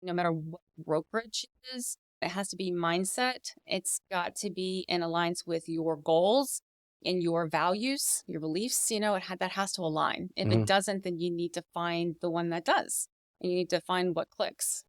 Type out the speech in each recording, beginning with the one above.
no matter what brokerage it is, it has to be mindset. It's got to be in alliance with your goals and your values, your beliefs, that has to align. If it doesn't, then you need to find the one that does. And you need to find what clicks.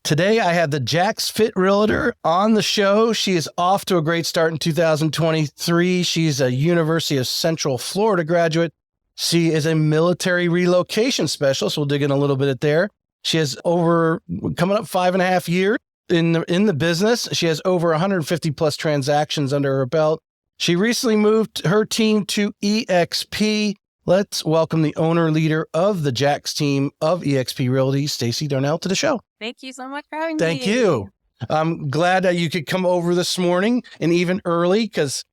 Today, I have the JAX Fit Realtor on the show. She is off to a great start in 2023. She's a University of Central Florida graduate. She is a military relocation specialist. We'll dig in a little bit there. She has coming up 5.5 years in the business. She has over 150 plus transactions under her belt. She recently moved her team to eXp. Let's welcome the owner leader of the JAX team of eXp Realty, Stacey Darnell, to the show. Thank you so much for having me. Thank you. I'm glad that you could come over this morning and even early, because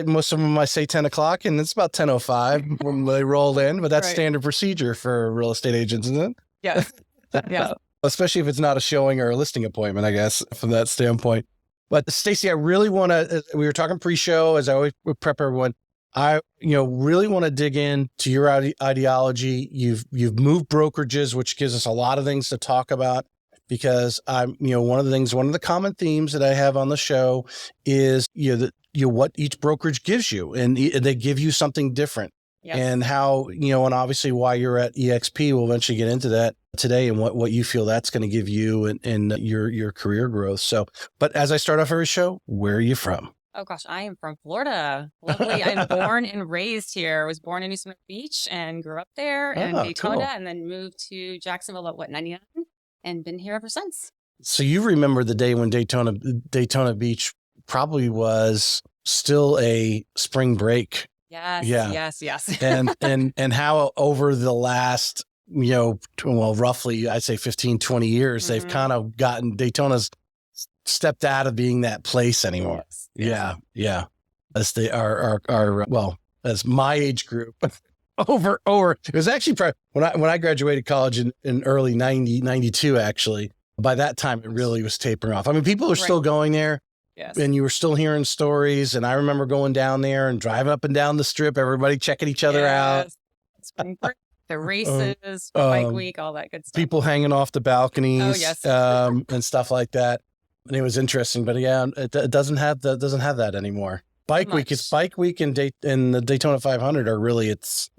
most of them I say 10 o'clock and it's about 10:05 when they roll in, but that's standard procedure for real estate agents, isn't it? Yes. Yeah. Especially if it's not a showing or a listing appointment, I guess, from that standpoint. But Stacey, I really want to, we were talking pre-show, as I always prep everyone. I, really want to dig into your ideology. You've moved brokerages, which gives us a lot of things to talk about, because I'm, one of the common themes that I have on the show is, what each brokerage gives you, and they give you something different. Yes. And how, and obviously why you're at eXp. We'll eventually get into that today, and what you feel that's going to give you and your career growth. So, but as I start off every show, where are you from? Oh gosh, I am from Florida. Lovely. I'm born and raised here. I was born in New Smyrna Beach and grew up there and Daytona, cool. And then moved to Jacksonville at 99, and been here ever since. So you remember the day when Daytona Beach probably was still a spring break. Yes. Yeah. Yes. and how over the last, roughly, I'd say 15, 20 years, they've kind of Daytona's stepped out of being that place anymore. Yes. Yeah. As they are, as my age group over, it was actually when I graduated college in early 92, actually, by that time, it really was tapering off. I mean, people are still going there. Yes. And you were still hearing stories. And I remember going down there and driving up and down the strip, everybody checking each other out. Spring break, the races, bike week, all that good stuff. People hanging off the balconies, and stuff like that. And it was interesting, but yeah, it doesn't have that anymore. Bike week and the Daytona 500 are really its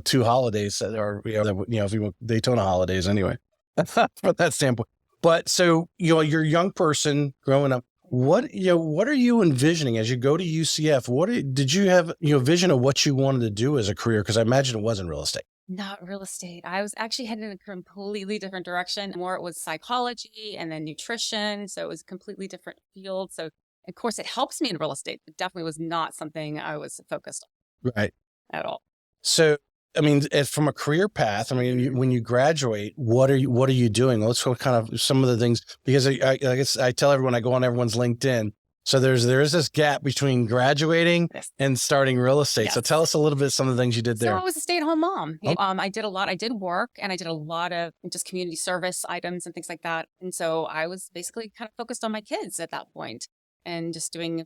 two holidays that are, if you want Daytona holidays anyway, from that standpoint. But so, you're a young person growing up. What are you envisioning as you go to UCF? Did you have, vision of what you wanted to do as a career? Because I imagine it wasn't real estate. Not real estate. I was actually headed in a completely different direction. More it was psychology and then nutrition. So it was a completely different field. So of course it helps me in real estate, but definitely was not something I was focused on. Right. At all. So, I mean, from a career path, I mean, when you graduate, what are you doing? Let's go kind of some of the things, because I guess I tell everyone, I go on everyone's LinkedIn. So there is this gap between graduating and starting real estate. Yes. So tell us a little bit of some of the things you did there. So I was a stay-at-home mom. Oh. I did work, and I did a lot of just community service items and things like that. And so I was basically kind of focused on my kids at that point and just doing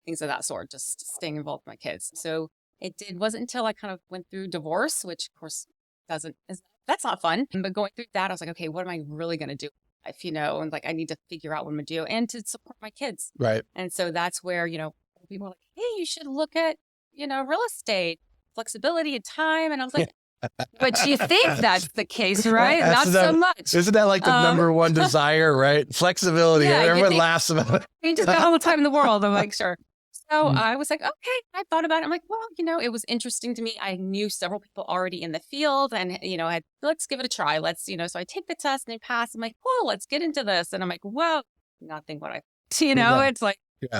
things of that sort, just staying involved with my kids. So wasn't until I kind of went through divorce, which of course that's not fun. But going through that, I was like, okay, what am I really going to do? And like, I need to figure out what I'm gonna do and to support my kids. Right. And so that's where, people are like, hey, you should look at, real estate, flexibility and time. And I was like, but you think that's the case, right? Not so much. Isn't that like the number one desire, right? Flexibility. Yeah, everyone laughs about it. You just got all the time in the world. I'm like, sure. So I was like, okay, I thought about it. I'm like, well, it was interesting to me. I knew several people already in the field and, let's give it a try. Let's, so I take the test and I pass. I'm like, well, let's get into this. And I'm like, well, nothing what it's like,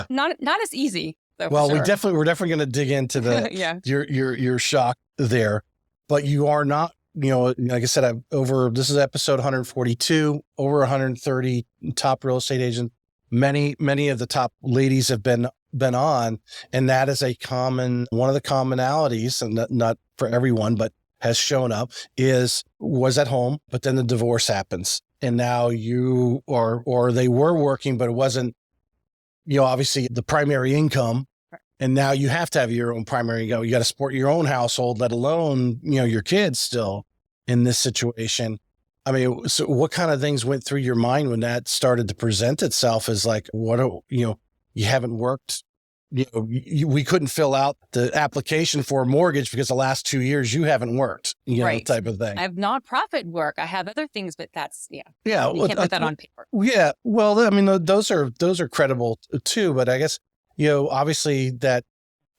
not as easy. Though, well, we're definitely going to dig into the, your shock there, but you are not, like I said, this is episode 142, over 130 top real estate agents. Many of the top ladies have been on, and that is one of the commonalities, and not for everyone, but has shown up, was at home, but then the divorce happens. and now you, or they were working, but it wasn't, obviously the primary income. And now you have to have your own primary income. You got to support your own household, let alone, your kids still in this situation. I mean, so what kind of things went through your mind when that started to present itself as like, you haven't worked, we couldn't fill out the application for a mortgage because the last 2 years you haven't worked, Right. type of thing. I have nonprofit work. I have other things, but that's, Yeah. You can't put that on paper. Yeah. Well, I mean, those are credible too, but I guess, obviously that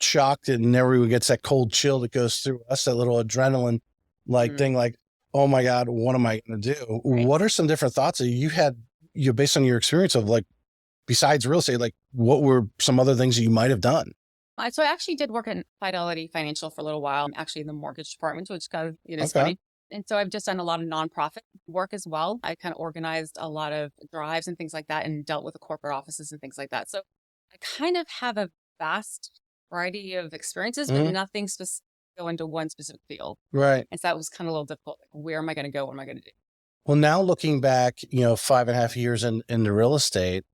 shocked and everyone gets that cold chill that goes through us, that little adrenaline thing, like, oh my God, what am I going to do? Right. What are some different thoughts that you had, based on your experience of like, besides real estate, like what were some other things that you might have done? So I actually did work at Fidelity Financial for a little while. I'm actually in the mortgage department, which kind of, is funny. And so I've just done a lot of nonprofit work as well. I kind of organized a lot of drives and things like that and dealt with the corporate offices and things like that. So I kind of have a vast variety of experiences, but nothing specific to go into one specific field. Right. And so that was kind of a little difficult. Like, where am I going to go? What am I going to do? Well, now looking back, 5.5 years into real estate,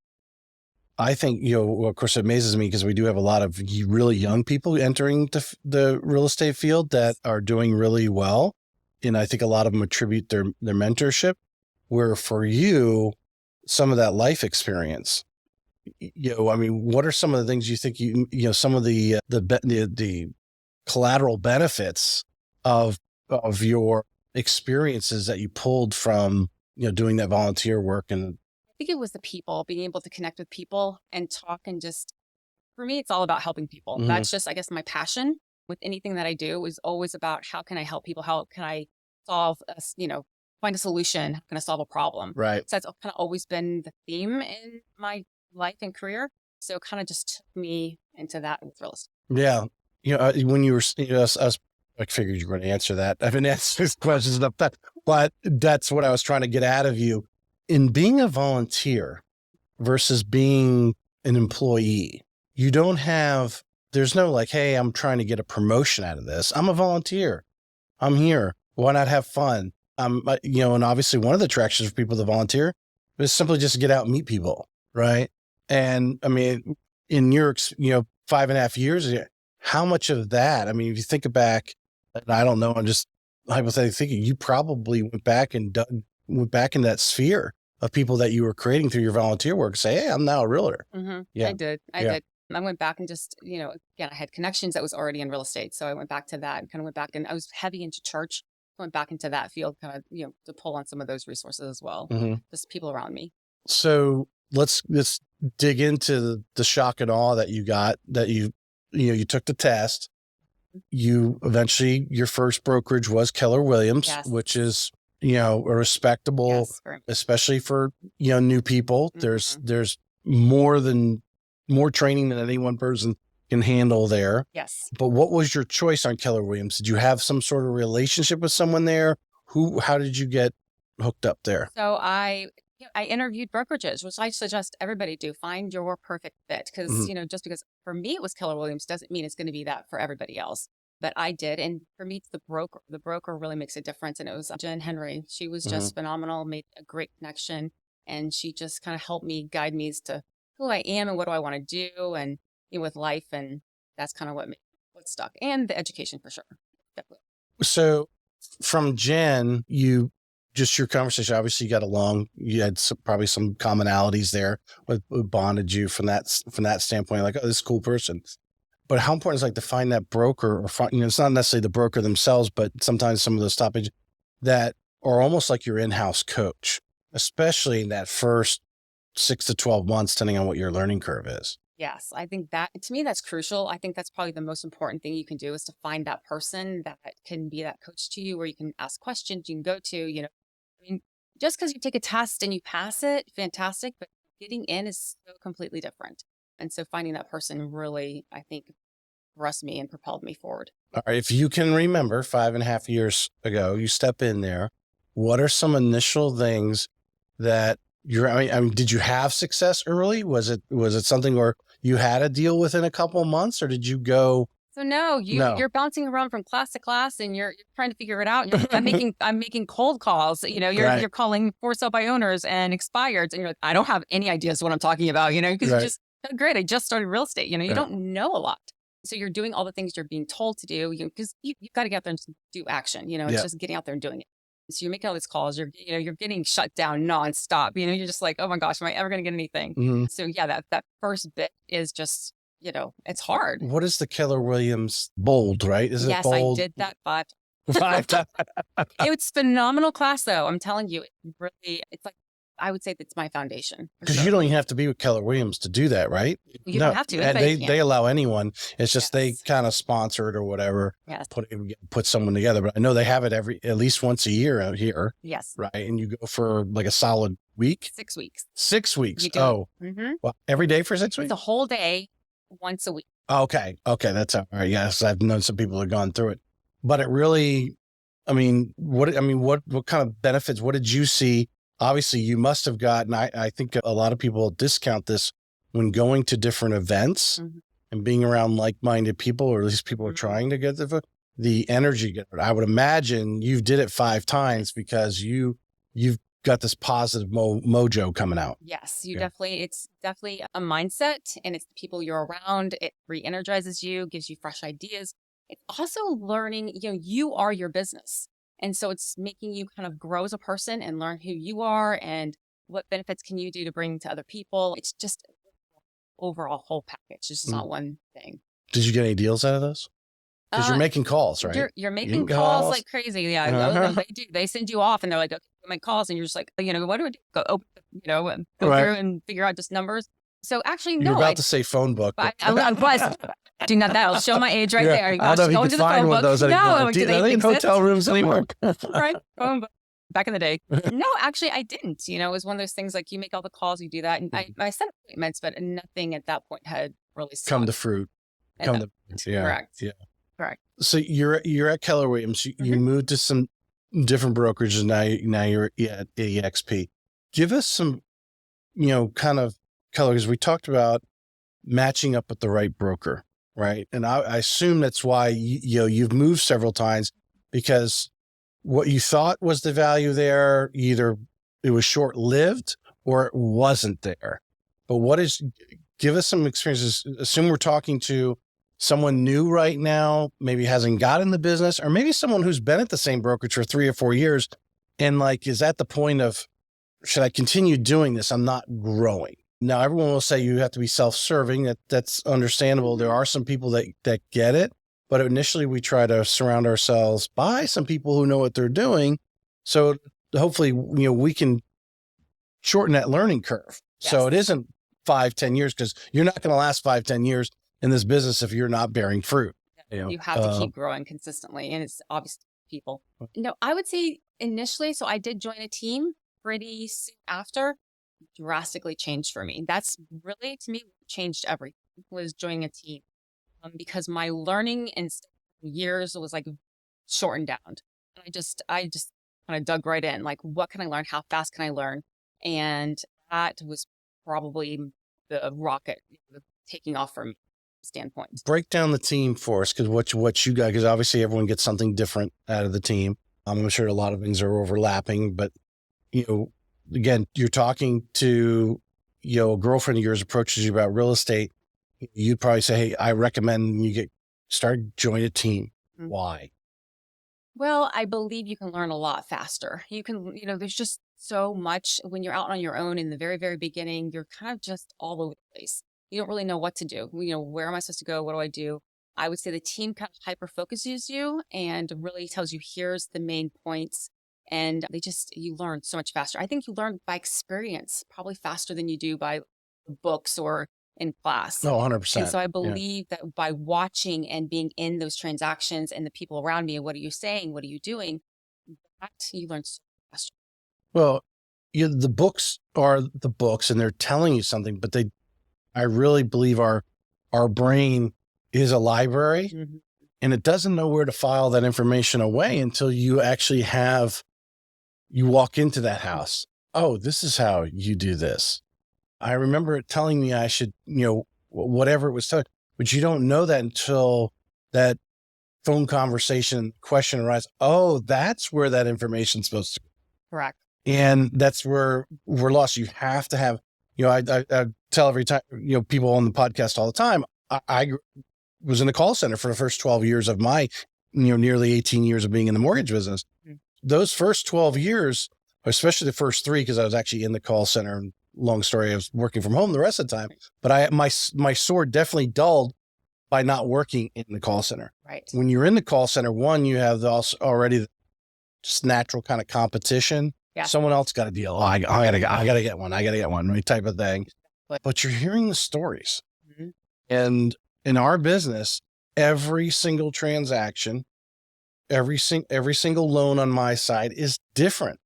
I think, of course, it amazes me because we do have a lot of really young people entering the real estate field that are doing really well. And I think a lot of them attribute their mentorship, where for you, some of that life experience, I mean, what are some of the things you think some of the collateral benefits of your experiences that you pulled from, doing that volunteer work? And I think it was the people, being able to connect with people and talk, and just, for me, it's all about helping people. That's just, I guess, my passion with anything that I do is always about how can I help people? How can I solve, find a solution? How can I solve a problem? Right. So that's kind of always been the theme in my life and career. So it kind of just took me into that with real estate. Yeah. When you were, I figured you were going to answer that. I've been asking these questions enough, but that's what I was trying to get out of you. In being a volunteer versus being an employee, there's no like, hey, I'm trying to get a promotion out of this. I'm a volunteer. I'm here. Why not have fun? And obviously one of the attractions for people to volunteer is simply just to get out and meet people. Right. And I mean, in your, 5.5 years, how much of that, I mean, if you think back, and I don't know, I'm just hypothetically thinking, you probably went back in that sphere of people that you were creating through your volunteer work, say, hey, I'm now a realtor. Yeah, I did. I went back and just, again, I had connections that was already in real estate. So I went back to that and kind of went back, and I was heavy into church. Went back into that field, kind of, to pull on some of those resources as well. Just people around me. So let's dig into the shock and awe that you got, that you took the test. You eventually, your first brokerage was Keller Williams, yes, which is, a respectable, yes, especially for, new people. There's more training than any one person can handle there. Yes. But what was your choice on Keller Williams? Did you have some sort of relationship with someone there? How did you get hooked up there? So I interviewed brokerages, which I suggest everybody do. Find your perfect fit. Because, just because for me it was Keller Williams doesn't mean it's going to be that for everybody else. But I did. And for me, it's the broker. The broker really makes a difference. And it was Jen Henry. She was just phenomenal, made a great connection. And she just kind of helped me, guide me as to who I am and what do I want to do, and with life. And that's kind of what stuck. And the education for sure. Definitely. So from Jen, your conversation, obviously you got along, you had probably some commonalities there, what bonded you from that standpoint, like, oh, this is a cool person. But how important is like to find that broker, or it's not necessarily the broker themselves, but sometimes some of those top agents that are almost like your in-house coach, especially in that first 6 to 12 months, depending on what your learning curve is. Yes, I think that, to me, that's crucial. I think that's probably the most important thing you can do, is to find that person that can be that coach to you, where you can ask questions, you can go to, just because you take a test and you pass it, fantastic, but getting in is so completely different. And so finding that person really, I think, thrust me and propelled me forward. All right. If you can remember 5.5 years ago, you step in there, what are some initial things that did you have success early? Was it something where you had a deal within a couple of months, or did you go So no, No. you're bouncing around from class to class and you're trying to figure it out. And I'm making cold calls. You're calling for sale by owners and expireds, and you're like, I don't have any ideas what I'm talking about, because you just, oh, great, I just started real estate. You don't know a lot. So you're doing all the things you're being told to do, because you've got to get out there and do action. It's just getting out there and doing it. So you're making all these calls, you're getting shut down nonstop. You're just like, oh my gosh, am I ever going to get anything? Mm-hmm. So yeah, that first bit is just, it's hard. What is the Keller Williams bold, right? Is it bold? Yes, I did that 5 times. It's phenomenal class though. I'm telling you, it's like, I would say that's my foundation. Because you don't even have to be with Keller Williams to do that, right? You don't have to. They allow anyone. It's just they kind of sponsor it or whatever. Yes. Put someone together. But I know they have it at least once a year out here. Yes. Right. And you go for like a solid week. 6 weeks. 6 weeks. Oh. Mm-hmm. Well, every day for 6 weeks? It's a whole day, once a week. Okay. That's all right. Yes. I've known some people who have gone through it. But it really, what kind of benefits, what did you see? Obviously, you must have gotten, I think a lot of people discount this when going to different events and being around like-minded people, or at least people are trying to get the energy. I would imagine you did it 5 times because you've got this positive mojo coming out. Yes, it's definitely a mindset, and it's the people you're around. It re-energizes you, gives you fresh ideas. It's also learning, you are your business. And so it's making you kind of grow as a person and learn who you are and what benefits can you do to bring to other people. It's just overall whole package. It's just not one thing. Did you get any deals out of those? Because you're making calls, right? You're making calls like crazy. Yeah, they do. They send you off and they're like, okay, make calls. And you're just like, what do I do? Go open, and go through and figure out just numbers. So actually, no. You're about to say phone book. I was. Do not that. I'll show my age right there. I don't know if you can find one of those anymore. Do they in hotel rooms anymore? Right. Phone book. Back in the day. No, actually, I didn't. It was one of those things like you make all the calls, you do that. And I set appointments, but nothing at that point had really come to fruit. Correct. Yeah. Correct. So you're at Keller Williams. You moved to some different brokerages. Now you're at eXp. Give us some, kind of color, because we talked about matching up with the right broker, right? And I assume that's why you've moved several times, because what you thought was the value there, either it was short-lived or it wasn't there. But give us some experiences. Assume we're talking to someone new right now, maybe hasn't got in the business, or maybe someone who's been at the same brokerage for 3 or 4 years and is at the point of, should I continue doing this? I'm not growing. Now, everyone will say you have to be self-serving. That's understandable. There are some people that get it, but initially we try to surround ourselves by some people who know what they're doing. So hopefully, we can shorten that learning curve. Yes. So it isn't 5-10 years, because you're not going to last 5-10 years in this business if you're not bearing fruit. You have to keep growing consistently, and it's obvious to people. No, I would say initially, so I did join a team pretty soon after. Drastically changed for me. That's really, to me, changed everything, was joining a team, because my learning in years was shortened down. And I just kind of dug right in. What can I learn? How fast can I learn? And that was probably the rocket taking off from standpoint. Break down the team for us, because what you got, because obviously everyone gets something different out of the team. I'm sure a lot of things are overlapping, but again, you're talking to, a girlfriend of yours approaches you about real estate. You'd probably say, hey, I recommend you join a team. Mm-hmm. Why? Well, I believe you can learn a lot faster. You can, there's just so much when you're out on your own in the very, very beginning. You're kind of just all over the place. You don't really know what to do. Where am I supposed to go? What do I do? I would say the team kind of hyper focuses you and really tells you, here's the main points. And you learn so much faster. I think you learn by experience probably faster than you do by books or in class. No, 100%. And so I believe that by watching and being in those transactions and the people around me, what are you saying? What are you doing? That you learn so faster. Well, the books are the books and they're telling you something, but I really believe our brain is a library, mm-hmm. and it doesn't know where to file that information away until you actually you walk into that house. Oh, this is how you do this. I remember it telling me I should, whatever it was telling, but you don't know that until that phone conversation question arises. Oh, that's where that information's supposed to go. Correct. And that's where we're lost. You have to have, I tell every time, people on the podcast all the time, I was in the call center for the first 12 years of my, nearly 18 years of being in the mortgage business. Mm-hmm. Those first 12 years, especially the first 3, because I was actually in the call center, and long story, I was working from home the rest of the time, but my sword definitely dulled by not working in the call center. Right. When you're in the call center, one, you have already just natural kind of competition. Yeah. Someone else got a deal. Oh, I gotta get one. Right, type of thing. But you're hearing the stories. Mm-hmm. And in our business, every single transaction, every single loan on my side is different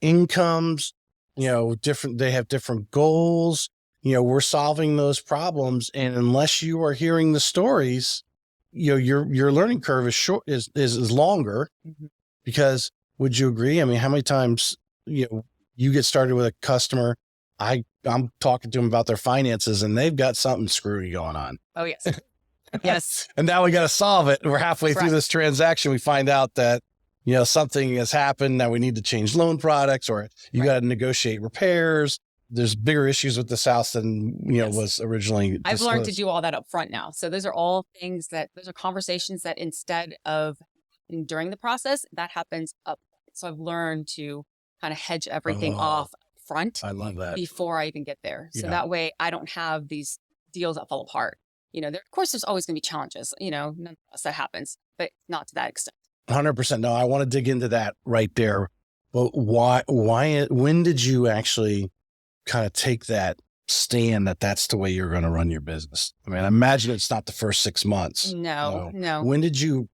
incomes, different, they have different goals. We're solving those problems. And unless you are hearing the stories, your learning curve is longer. Mm-hmm. Because would you agree? I mean, how many times, you get started with a customer, I'm talking to them about their finances and they've got something screwy going on. Oh, yes. Yes. And now we got to solve it. We're halfway through this transaction. We find out that, something has happened. Now we need to change loan products, or you got to negotiate repairs. There's bigger issues with this house than, was originally I've learned to do all that up front now. So those are all things those are conversations that instead of during the process, that happens up. So I've learned to kind of hedge everything off front. I love that. Before I even get there. So that way I don't have these deals that fall apart. Of course there's always going to be challenges, none of us that happens, but not to that extent. 100%. No, I want to dig into that right there. But when did you actually kind of take that stand that that's the way you're going to run your business? I mean, I imagine it's not the first 6 months. No. When did you,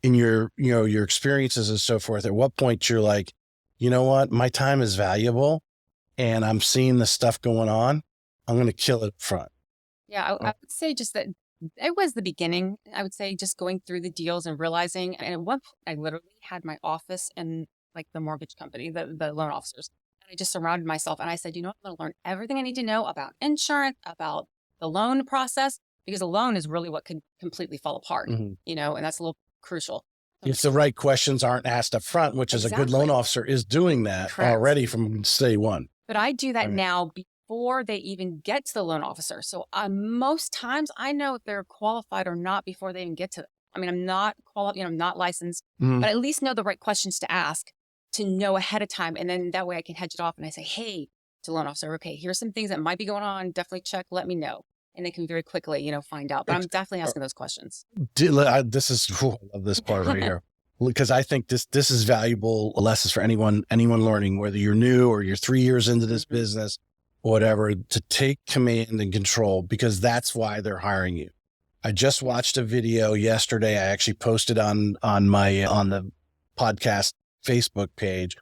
in your, your experiences and so forth, at what point you're like, you know what, my time is valuable and I'm seeing the stuff going on, I'm going to kill it up front? Yeah, I would say just that it was the beginning. I would say just going through the deals and realizing, and at one point I literally had my office in like the mortgage company, the loan officers. And I just surrounded myself and I said, I'm going to learn everything I need to know about insurance, about the loan process, because a loan is really what could completely fall apart, and that's a little crucial. If the right questions aren't asked up front, which is a good loan officer is doing that already from day one. But I do that now before they even get to the loan officer. So most times I know if they're qualified or not before they even get to them. I mean, I'm not qualified, I'm not licensed, but I at least know the right questions to ask to know ahead of time. And then that way I can hedge it off and I say, hey, to loan officer, okay, here's some things that might be going on. Definitely check, let me know. And they can very quickly, find out. But I'm definitely asking those questions. This is cool. I love this part right here. Because I think this is valuable lessons for anyone learning, whether you're new or you're 3 years into this business, whatever, to take command and control, because that's why they're hiring you. I just watched a video yesterday. I actually posted on the podcast Facebook page.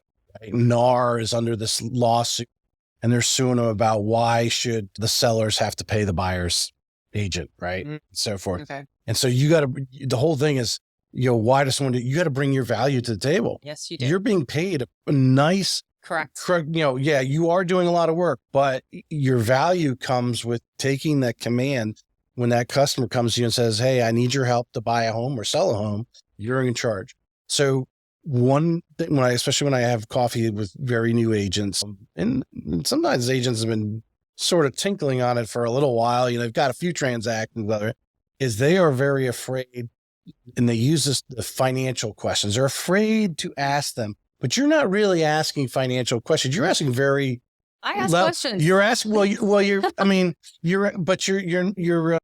NAR is under this lawsuit and they're suing them about why should the sellers have to pay the buyer's agent, right? And so forth. Okay. And so the whole thing is, why does someone you got to bring your value to the table? Yes, you do. You're being paid a nice, correct. You are doing a lot of work, but your value comes with taking that command. When that customer comes to you and says, hey, I need your help to buy a home or sell a home, you're in charge. So one thing, especially when I have coffee with very new agents, and sometimes agents have been sort of tinkling on it for a little while, they've got a few transactions, is they are very afraid. And they use the financial questions. They're afraid to ask them, but you're not really asking financial questions. You're asking I ask questions. You're asking,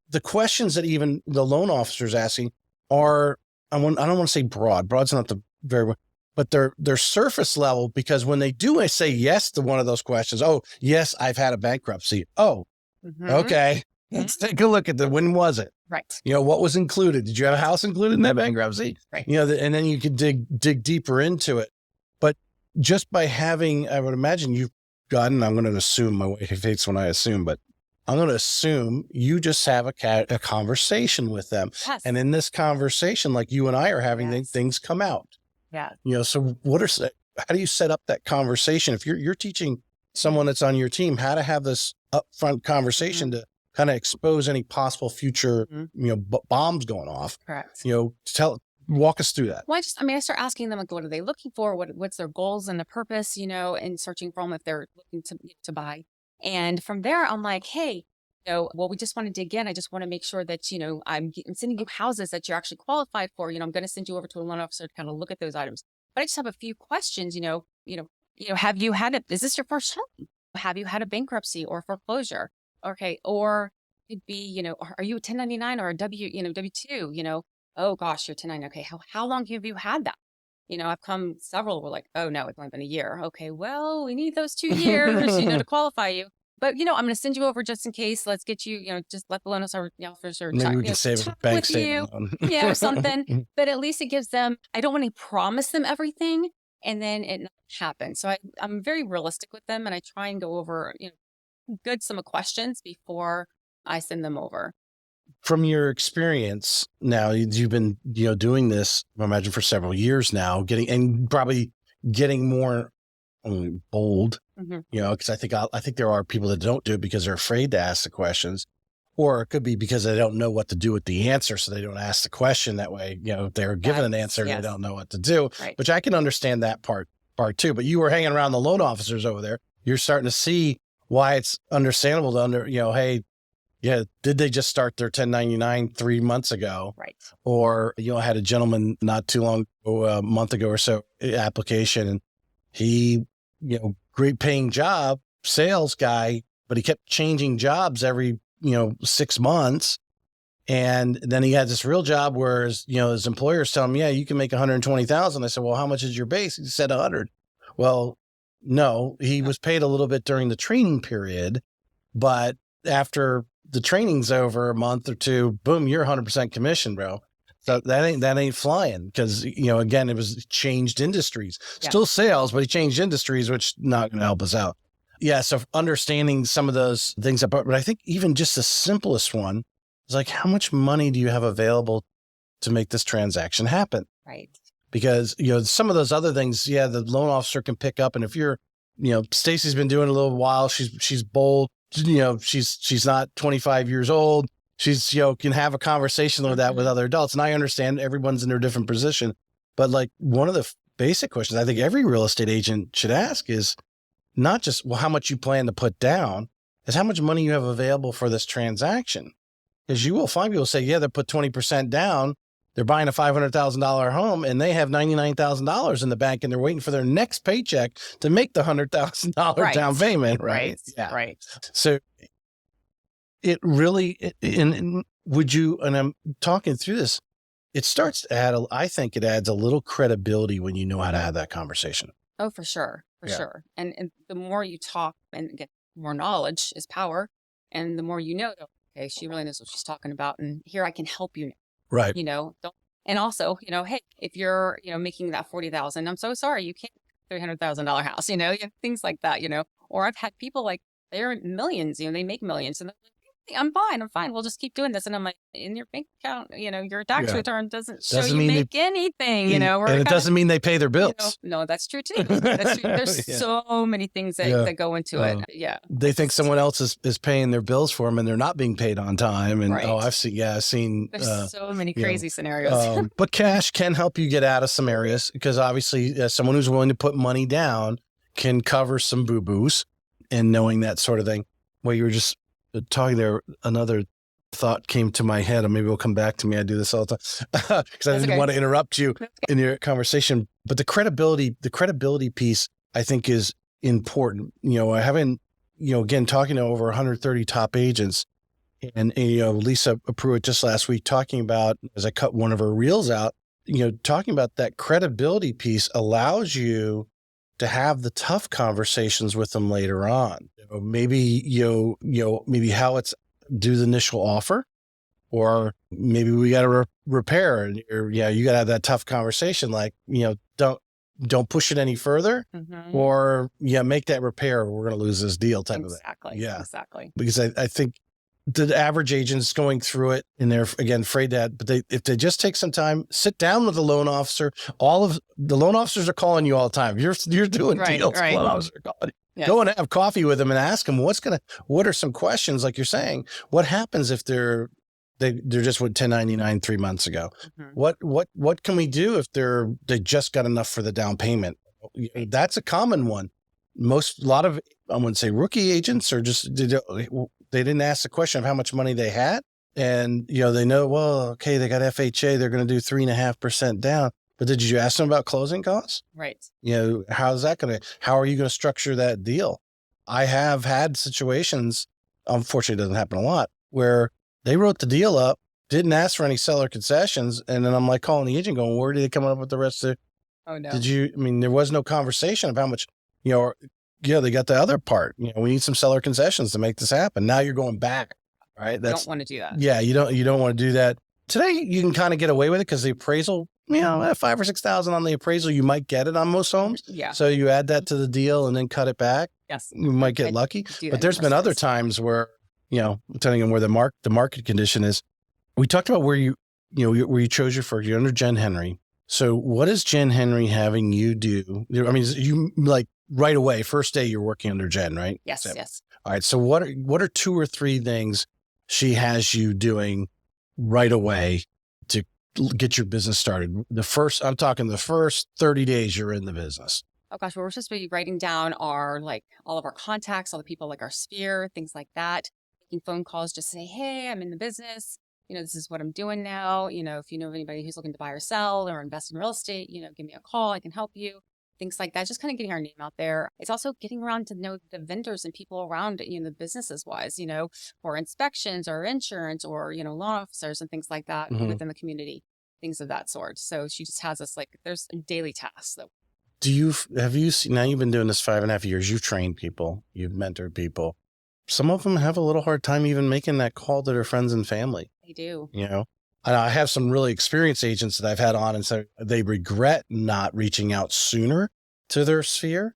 the questions that even the loan officer's asking are, I don't want to say broad. Broad's not the very, but they're surface level, because when they do, I say yes to one of those questions. Oh, yes, I've had a bankruptcy. Oh, okay. Let's take a look at when was it? Right. What was included? Did you have a house included in that bankruptcy? Right. And then you could dig deeper into it. But just by having, I would imagine you've gotten, I'm going to assume, my wife hates when I assume, but I'm going to assume you just have a conversation with them. Yes. And in this conversation, like you and I are having, things come out. Yeah. So how do you set up that conversation? If you're teaching someone that's on your team how to have this upfront conversation to kind of expose any possible future, bombs going off. Correct. Walk us through that. Well, I start asking them, like, what are they looking for? What's their goals and the purpose, and searching for them if they're looking to buy. And from there, I'm like, hey, well, we just want to dig in. I just want to make sure that, I'm sending you houses that you're actually qualified for. I'm going to send you over to a loan officer to kind of look at those items. But I just have a few questions, have you is this your first home? Have you had a bankruptcy or foreclosure? Okay. Or it'd be, are you a 1099 or a W2? Oh gosh, you're 1099. Okay. How long have you had that? I've come several were like, oh no, it's only been a year. Okay. Well, we need those 2 years, to qualify you. But, I'm going to send you over just in case. Let's get you, just let the loan officer maybe we can save a bank statement or something. But at least it gives them, I don't want to promise them everything and then it not happen. So I'm very realistic with them and I try and go over, some questions before I send them over. From your experience now, you've been, doing this, I imagine, for several years now, probably getting more bold, because I think there are people that don't do it because they're afraid to ask the questions, or it could be because they don't know what to do with the answer. So they don't ask the question that way. If they're given an answer, they don't know what to do, which I can understand that part too. But you were hanging around the loan officers over there. You're starting to see why it's understandable to hey, yeah, did they just start their 1099 3 months ago? Right. Or, I had a gentleman not too long ago, a month ago or so, application, and he, great paying job, sales guy, but he kept changing jobs every, 6 months. And then he had this real job where his employer's telling him, yeah, you can make 120,000. I said, well, how much is your base? He said 100. Well, no, he was paid a little bit during the training period, but after the training's over a month or two, boom, you're 100% commission, bro. So that ain't flying because, again, it was changed industries, still sales, but he changed industries, which not going to help us out. Yeah. So understanding some of those things, but I think even just the simplest one is like, how much money do you have available to make this transaction happen? Right. Because, some of those other things, the loan officer can pick up. And if you're, Stacey's been doing it a little while, she's bold. She's not 25 years old. She's, can have a conversation with that with other adults. And I understand everyone's in their different position, but like one of the basic questions I think every real estate agent should ask is not just, well, how much you plan to put down, is how much money you have available for this transaction. Because you will find people say, yeah, they put 20% down. They're buying a $500,000 home and they have $99,000 in the bank and they're waiting for their next paycheck to make the $100,000 down payment. Right. Yeah. Right. So it really, and I'm talking through this, it starts to add, I think it adds a little credibility when you know how to have that conversation. Oh, for sure. For sure. And the more you talk and get more knowledge is power. And the more okay, she really knows what she's talking about. And here I can help you. Right. And also, hey, if you're, making that 40,000, I'm so sorry, you can't $300,000 house, things like that, or I've had people like they're millions, they make millions and they're like, I'm fine. We'll just keep doing this. And I'm like, in your bank account, your tax return doesn't show you make anything, and it doesn't mean they pay their bills. No, that's true too. That's true. There's so many things that go into it. Yeah. They think someone else is paying their bills for them and they're not being paid on time. And I've seen, there's so many crazy scenarios. But cash can help you get out of some areas because obviously someone who's willing to put money down can cover some boo-boos and knowing that sort of thing. Well, you were just talking there, another thought came to my head, and maybe it'll come back to me. I do this all the time because I didn't want to interrupt you in your conversation. But the credibility piece, I think, is important. Having, again, talking to over 130 top agents, and Lisa Pruitt just last week talking about, as I cut one of her reels out, talking about that credibility piece allows you to have the tough conversations with them later on. Maybe, maybe how it's do the initial offer, or maybe we got to repair and you got to have that tough conversation. Like, don't push it any further or make that repair. Or we're going to lose this deal type of thing. Yeah, exactly. Because I think the average agent's going through it and they're again afraid that, but if they just take some time, sit down with the loan officer, all of the loan officers are calling you all the time. You're doing deals. Right. Loan officers are calling you. Yes. Go and have coffee with them and ask them what are some questions, like you're saying, what happens if they're just with 1099 3 months ago? What can we do if they just got enough for the down payment? That's a common one. A lot of, I wouldn't say rookie agents, or just they didn't ask the question of how much money they had. And, they know, well, okay, they got FHA, they're going to do 3.5% down. But did you ask them about closing costs? Right. How are you going to structure that deal? I have had situations, unfortunately it doesn't happen a lot, where they wrote the deal up, didn't ask for any seller concessions. And then I'm like calling the agent going, where did they come up with the rest of Oh, no. there was no conversation of how much, they got the other part, we need some seller concessions to make this happen. Now you're going back, right? Don't want to do that. Yeah. You don't want to do that. Today you can kind of get away with it because the appraisal, at $5,000 or $6,000 on the appraisal, you might get it on most homes. Yeah. So you add that to the deal and then cut it back. Yes. You might get lucky. But there's been other times where, depending on where the market condition is. We talked about where you chose you're under Jen Henry. So what is Jen Henry having you do? You like right away, first day you're working under Jen, right? Yes. Yes. All right. So what are 2 or 3 things she has you doing right away to get your business started? I'm talking the first 30 days you're in the business. Oh gosh, well, we're supposed to be writing down all of our contacts, all the people like our sphere, things like that. Making phone calls, just say, hey, I'm in the business. This is what I'm doing now. If you know of anybody who's looking to buy or sell or invest in real estate, give me a call. I can help you. Things like that. Just kind of getting our name out there. It's also getting around to know the vendors and people around, the businesses wise, for inspections or insurance or, loan officers and things like that within the community, things of that sort. So she just has us there's daily tasks though. Have you seen, now you've been doing this 5.5 years, you've trained people, you've mentored people. Some of them have a little hard time even making that call to their friends and family. They do. I have some really experienced agents that I've had on and so they regret not reaching out sooner to their sphere.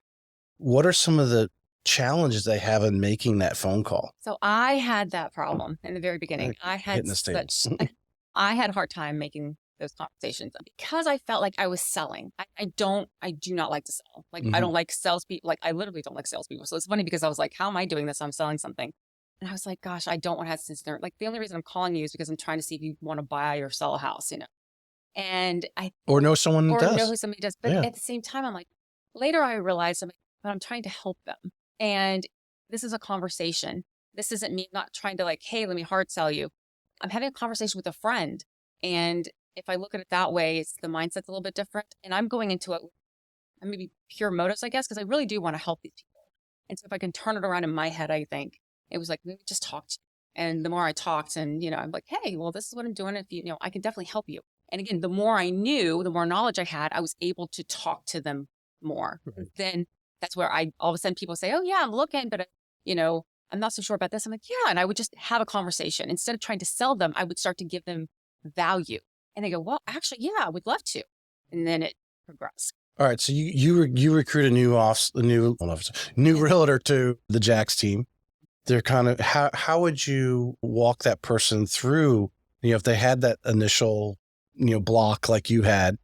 What are some of the challenges they have in making that phone call? So I had that problem in the very beginning. I had I had a hard time making those conversations because I felt like I was selling. I do not like to sell. I don't like salespeople. I literally don't like salespeople. So it's funny because I was like, how am I doing this? I'm selling something. And I was like, gosh, I don't want to have sincere. The only reason I'm calling you is because I'm trying to see if you want to buy or sell a house, And or know someone who does. Or know who somebody does. But at the same time, I'm like, later I realized but I'm trying to help them. And this is a conversation. This isn't me not trying to hey, let me hard sell you. I'm having a conversation with a friend. And if I look at it that way, the mindset's a little bit different. And I'm going into it, maybe pure motives, I guess, because I really do want to help these people. And so if I can turn it around in my head, I think it was maybe just talk to you. And the more I talked and, I'm like, hey, well, this is what I'm doing. If I can definitely help you. And again, the more I knew, the more knowledge I had, I was able to talk to them more. Right. Then that's where all of a sudden people say, oh yeah, I'm looking, but I'm not so sure about this. I'm like, yeah. And I would just have a conversation. Instead of trying to sell them, I would start to give them value. And they go, well, actually, yeah, I would love to. And then it progressed. All right. So you recruit a new realtor to the JAX team. They're kind of, how would you walk that person through, if they had that initial, block like you had,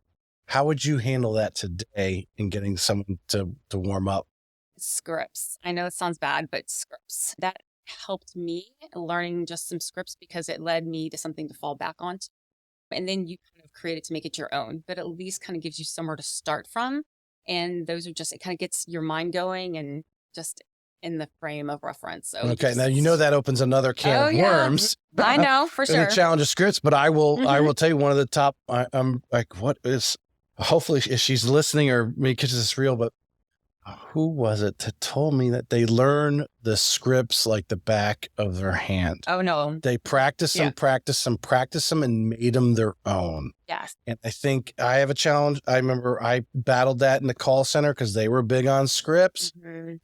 how would you handle that today in getting someone to warm up? Scripts. I know it sounds bad, but scripts. That helped me learning just some scripts because it led me to something to fall back on. And then you kind of create it to make it your own, but at least kind of gives you somewhere to start from. And those are just, it kind of gets your mind going and just in the frame of reference. So okay. Now, that opens another can of worms. I know for sure. The challenge of scripts, but I will tell you one of the top, I'm like, hopefully if she's listening or maybe catches this real, but who was it that told me that they learn the scripts like the back of their hand? Oh, no. They practice them and made them their own. Yes. And I think I have a challenge. I remember I battled that in the call center because they were big on scripts.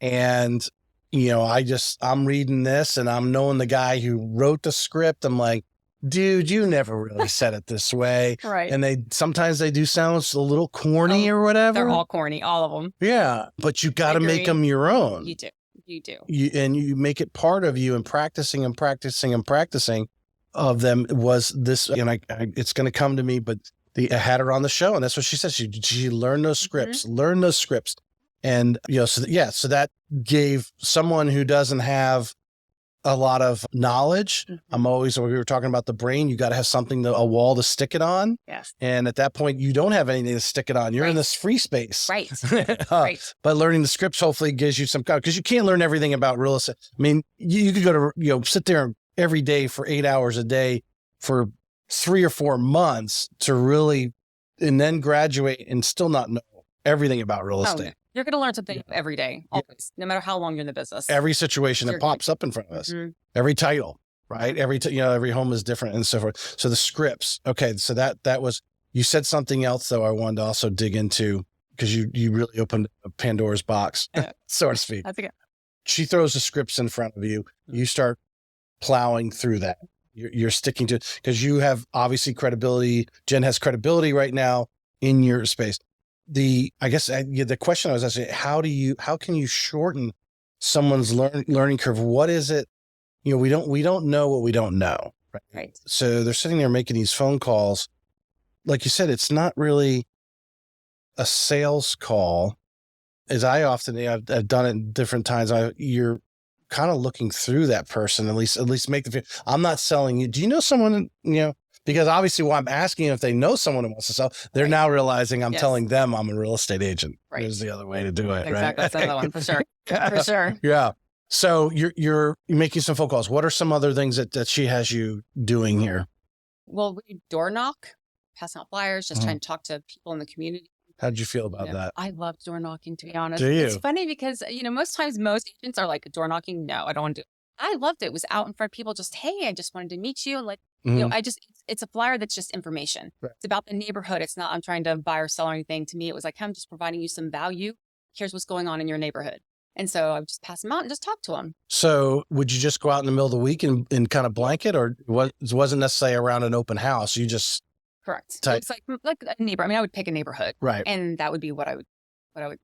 And, I'm reading this and I'm knowing the guy who wrote the script. I'm like, dude, you never really said it this way. Right. And sometimes they do sound a little corny or whatever. They're all corny, all of them. Yeah. But you got to make them your own. You do. And you make it part of you and practicing of them was this, it's going to come to me, but I had her on the show and that's what she said. She learned those scripts, And, so that gave someone who doesn't have a lot of knowledge. Mm-hmm. We were talking about the brain, you got to have something, a wall to stick it on. Yes. And at that point, you don't have anything to stick it on. You're in this free space. Right. Right. But learning the scripts hopefully gives you some, because you can't learn everything about real estate. I mean, you could go to, sit there every day for 8 hours a day for 3 or 4 months to really, and then graduate and still not know everything about real estate. You're going to learn something every day, always, no matter how long you're in the business. Every situation that pops up in front of us, every title, right? Every home is different and so forth. So the scripts. Okay. So that was, you said something else though I wanted to also dig into, because you really opened a Pandora's box, so to speak. That's okay. She throws the scripts in front of you. You start plowing through that. You're sticking to it because you have obviously credibility. Jen has credibility right now in your space. The question I was asking, how can you shorten someone's learning curve? What is it? We don't know what we don't know. Right. So they're sitting there making these phone calls. Like you said, it's not really a sales call. As I've done it different times. You're kind of looking through that person, at least make the, I'm not selling you. Do you know someone, because obviously I'm asking if they know someone who wants to sell, they're now realizing I'm telling them I'm a real estate agent. Right. There's the other way to do it. Exactly. Right. That's another one for sure. For sure. Yeah. So you're making some phone calls. What are some other things that she has you doing here? Well, we door knock, passing out flyers, just trying to talk to people in the community. How did you feel about that? I love door knocking, to be honest. Do you? It's funny because, most times most agents are like, door knocking, no, I don't want to do it. I loved it. It was out in front of people, just, hey, I just wanted to meet you. And it's a flyer that's just information. Right. It's about the neighborhood. It's not, I'm trying to buy or sell or anything. To me, it was like, I'm just providing you some value. Here's what's going on in your neighborhood. And so I would just pass them out and just talk to them. So would you just go out in the middle of the week and kind of blanket, or wasn't necessarily around an open house? You just... Correct. It's like a neighbor. I mean, I would pick a neighborhood. Right. And that would be what I would.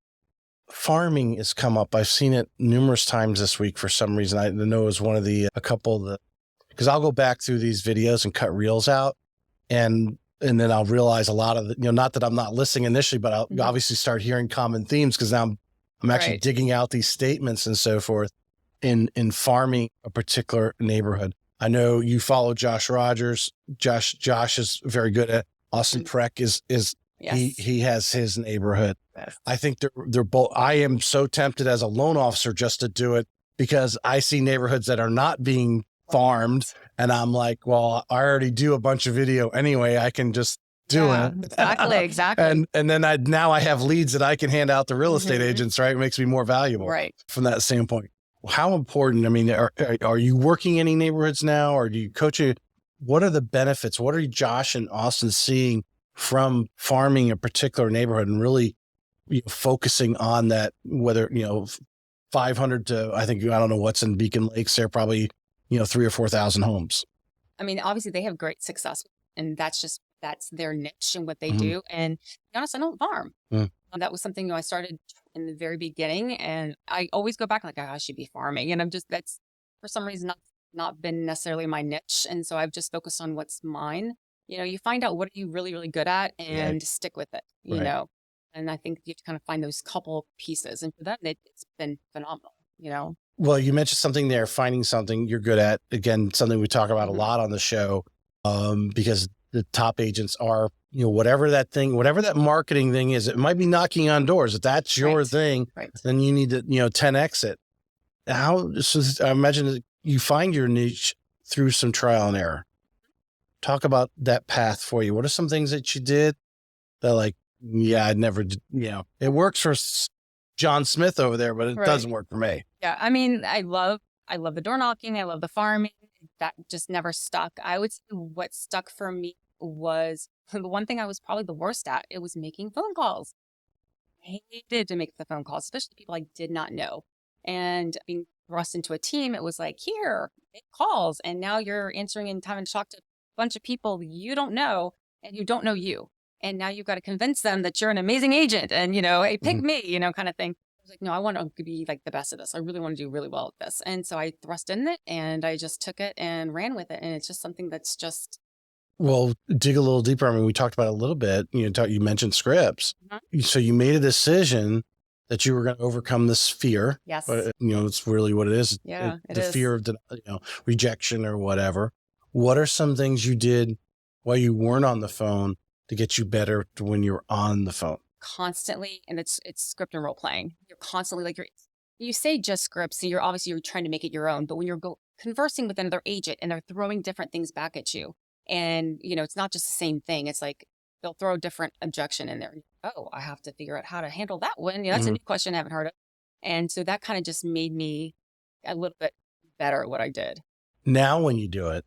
Farming has come up. I've seen it numerous times this week for some reason. I know it was one of a couple that, because I'll go back through these videos and cut reels out, and then I'll realize a lot of the, not that I'm not listening initially, but I'll obviously start hearing common themes because now I'm actually digging out these statements and so forth in farming a particular neighborhood. I know you follow Josh Rogers. Josh is very good at Austin Preck is he has his neighborhood. Yes. I think they're both. I am so tempted as a loan officer just to do it because I see neighborhoods that are not being farmed, and I'm like, well, I already do a bunch of video anyway. I can just do it. Exactly. And then I have leads that I can hand out to real estate agents. Right, it makes me more valuable. Right. From that standpoint. How important, I mean, are you working any neighborhoods now, or do you coach it? What are the benefits? What are Josh and Austin seeing from farming a particular neighborhood and really focusing on that, whether, 500 to, I don't know what's in Beacon Lakes there, probably, 3,000 or 4,000 homes. I mean, obviously they have great success, and that's their niche and what they do. And to be honest, I don't farm. That was something I started in the very beginning, and I always go back like, I should be farming. And that's for some reason not been necessarily my niche. And so I've just focused on what's mine. You find out what are you really, really good at and stick with it, you know? And I think you have to kind of find those couple pieces. And for that, it's been phenomenal, Well, you mentioned something there, finding something you're good at. Again, something we talk about a lot on the show, because the top agents are, whatever that marketing thing is, it might be knocking on doors. If that's your thing, then you need to, 10X it. I imagine you find your niche through some trial and error. Talk about that path for you. What are some things that you did that I'd never, it works for John Smith over there, but it doesn't work for me. Yeah. I mean, I love the door knocking. I love the farming. That just never stuck. I would say what stuck for me was the one thing I was probably the worst at. It was making phone calls. I hated to make the phone calls, especially people I did not know. And being thrust into a team, it was like, here, make calls. And now you're answering and having to talk to a bunch of people you don't know and who don't know you. And now you've got to convince them that you're an amazing agent and, hey, pick me, kind of thing. I was like, no, I want to be like the best at this. I really want to do really well at this. And so I thrust in it and I just took it and ran with it. And it's just something that's just. Well, dig a little deeper. I mean, we talked about it a little bit. You mentioned scripts. So you made a decision that you were going to overcome this fear. Yes. But, it's really what it is. Yeah, The fear of, rejection or whatever. What are some things you did while you weren't on the phone to get you better to when you're on the phone? Constantly, and it's script and role playing. You're constantly like you say just scripts, and you're trying to make it your own. But when you're conversing with another agent and they're throwing different things back at you, and it's not just the same thing. It's like they'll throw a different objection in there. Oh, I have to figure out how to handle that one. That's a new question I haven't heard of, and so that kind of just made me a little bit better at what I did. Now, when you do it,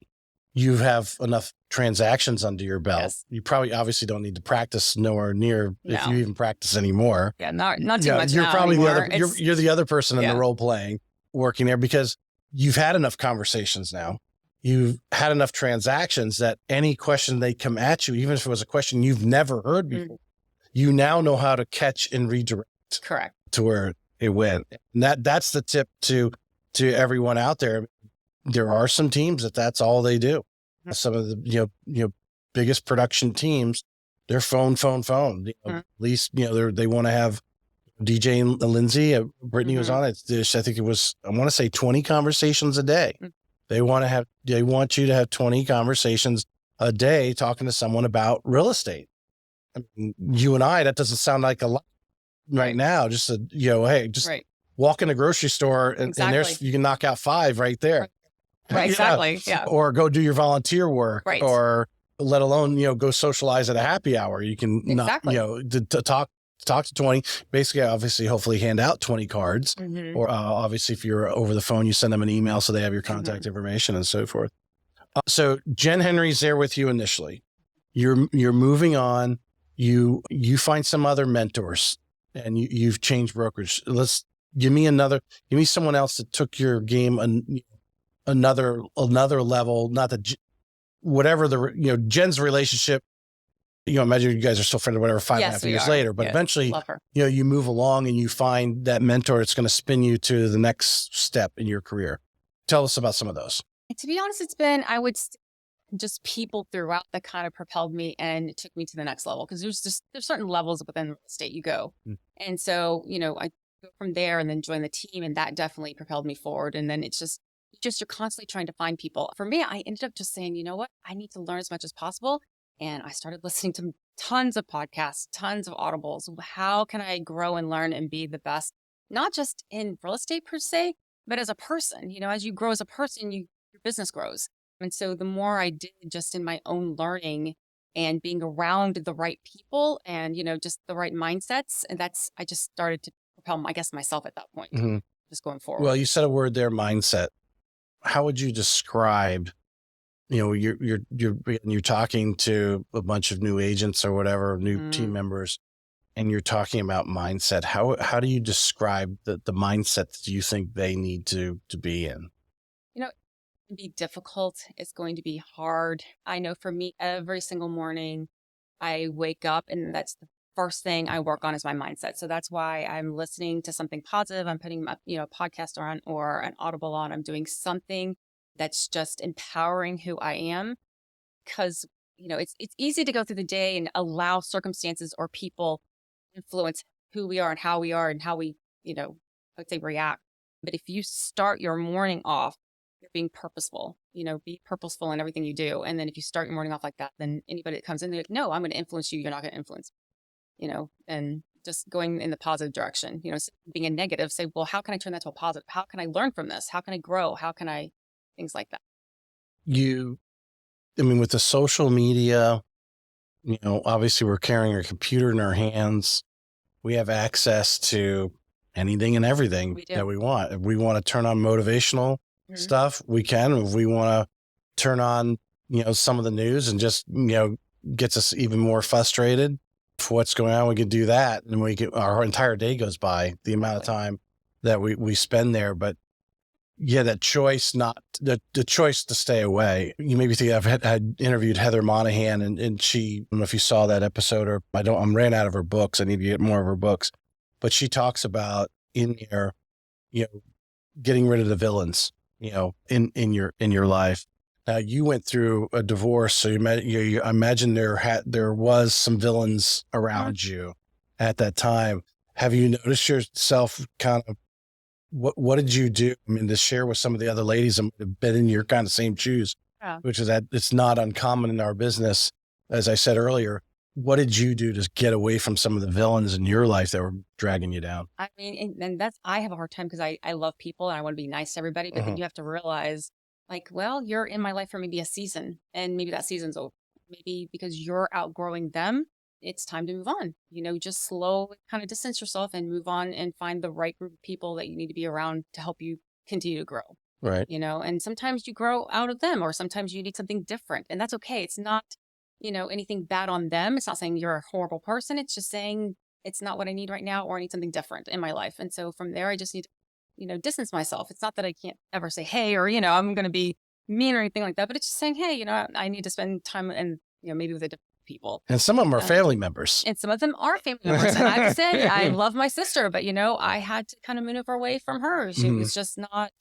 you have enough transactions under your belt. Yes. You probably obviously don't need to practice nowhere near if you even practice anymore. Yeah, not too much. You're now probably anymore. you're the other person in the role playing, working there, because you've had enough conversations now. You've had enough transactions that any question they come at you, even if it was a question you've never heard before, you now know how to catch and redirect. Correct. To where it went. And that's the tip to everyone out there. There are some teams that's all they do. Some of the biggest production teams, they're phone. At least they want to have DJ and Lindsay. Brittany was on it. I think it was, I want to say 20 conversations a day. They want you to have 20 conversations a day talking to someone about real estate. I mean, you and I, that doesn't sound like a lot right now. Just hey, just walk in a grocery store and there's, you can knock out 5 right there. Right, exactly. Yeah. Or go do your volunteer work, right. Or let alone, go socialize at a happy hour. You can not, to talk to 20, basically, obviously, hopefully hand out 20 cards, or obviously if you're over the phone, you send them an email so they have your contact information and so forth. So Jen Henry's there with you initially. You're moving on. You find some other mentors and you've changed brokerage. Give me someone else that took your game another level, not that whatever Jen's relationship, imagine you guys are still friends or whatever, 5.5 years later, but eventually, you move along and you find that mentor that's going to spin you to the next step in your career. Tell us about some of those. To be honest, it's been, just people throughout that kind of propelled me and it took me to the next level. Cause there's certain levels within real estate you go. And so, I go from there and then join the team, and that definitely propelled me forward. And then it's just you're constantly trying to find people. For me, I ended up just saying, you know what, I need to learn as much as possible. And I started listening to tons of podcasts, tons of audibles. How can I grow and learn and be the best, not just in real estate per se, but as a person? As you grow as a person, your business grows. And so the more I did just in my own learning and being around the right people and, just the right mindsets, and I just started to propel, myself at that point, just going forward. Well, you said a word there, mindset. How would you describe, you're talking to a bunch of new agents or whatever, new team members, and you're talking about mindset. How do you describe the mindset that you think they need to be in? It can be difficult. It's going to be hard. I know for me, every single morning I wake up and that's the first thing I work on is my mindset. So that's why I'm listening to something positive. I'm putting a podcast on or an audible on. I'm doing something that's just empowering who I am, because it's easy to go through the day and allow circumstances or people influence who we are and how we I would say react. But if you start your morning off, you're being purposeful, be purposeful in everything you do. And then if you start your morning off like that, then anybody that comes in, they're like, no, I'm going to influence you. You're not going to influence me. And just going in the positive direction, being a negative, say, well, how can I turn that to a positive? How can I learn from this? How can I grow? How can I, things like that. With the social media, obviously we're carrying our computer in our hands. We have access to anything and everything that we want. If we want to turn on motivational stuff, we can. If we want to turn on, some of the news and just, gets us even more frustrated for what's going on, we could do that. And our entire day goes by, the amount of time that we spend there. But that choice, not the choice to stay away. You maybe think I'd interviewed Heather Monahan and she, I don't know if you saw that episode or I'm ran out of her books. I need to get more of her books, but she talks about in there, getting rid of the villains, in your life. You went through a divorce, so I imagine there was some villains around you at that time. Have you noticed yourself kind of, what did you do? I mean, to share with some of the other ladies that have been in your kind of same shoes, Yeah. which is that it's not uncommon in our business. As I said earlier, what did you do to get away from some of the villains in your life that were dragging you down? I mean, and that's, I have a hard time because I love people and I want to be nice to everybody, but then you have to realize like, well, you're in my life for maybe a season and maybe that season's over. Maybe because you're outgrowing them, it's time to move on. Just slow, kind of distance yourself and move on and find the right group of people that you need to be around to help you continue to grow. Right. And sometimes you grow out of them or sometimes you need something different and that's okay. It's not, anything bad on them. It's not saying you're a horrible person. It's just saying it's not what I need right now or I need something different in my life. And so from there, I just need to, distance myself. It's not that I can't ever say, hey, or, I'm going to be mean or anything like that, but it's just saying, hey, I need to spend time and, maybe with a different people. And some of them are family members. And some of them are family members. And I have to say, I love my sister, but, I had to kind of maneuver away from her. She was just not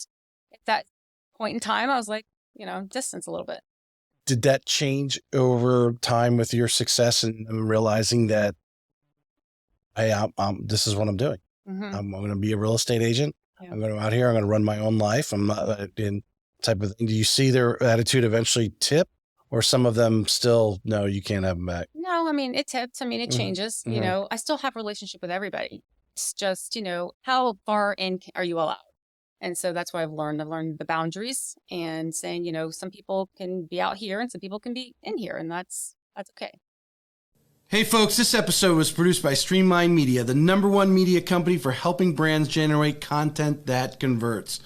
at that point in time. I was like, distance a little bit. Did that change over time with your success and realizing that, hey, this is what I'm doing. I'm going to be a real estate agent. Yeah. I'm going to go out here. I'm going to run my own life. I'm not in type of thing. Do you see their attitude eventually tip, or some of them still, no, you can't have them back? No, I mean, it tips. I mean, it changes. I still have a relationship with everybody. It's just, how far in are you allowed? And so that's what I've learned. I've learned the boundaries and saying, some people can be out here and some people can be in here, and that's okay. Hey folks, this episode was produced by Streamline Media, the #1 media company for helping brands generate content that converts.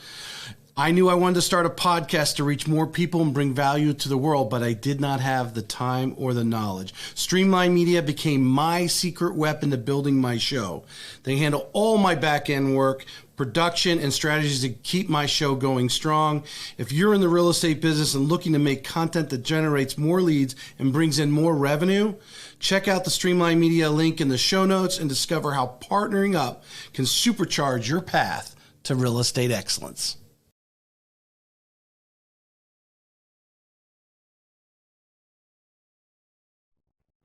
I knew I wanted to start a podcast to reach more people and bring value to the world, but I did not have the time or the knowledge. Streamline Media became my secret weapon to building my show. They handle all my back-end work, production, and strategies to keep my show going strong. If you're in the real estate business and looking to make content that generates more leads and brings in more revenue, check out the Streamline Media link in the show notes and discover how partnering up can supercharge your path to real estate excellence.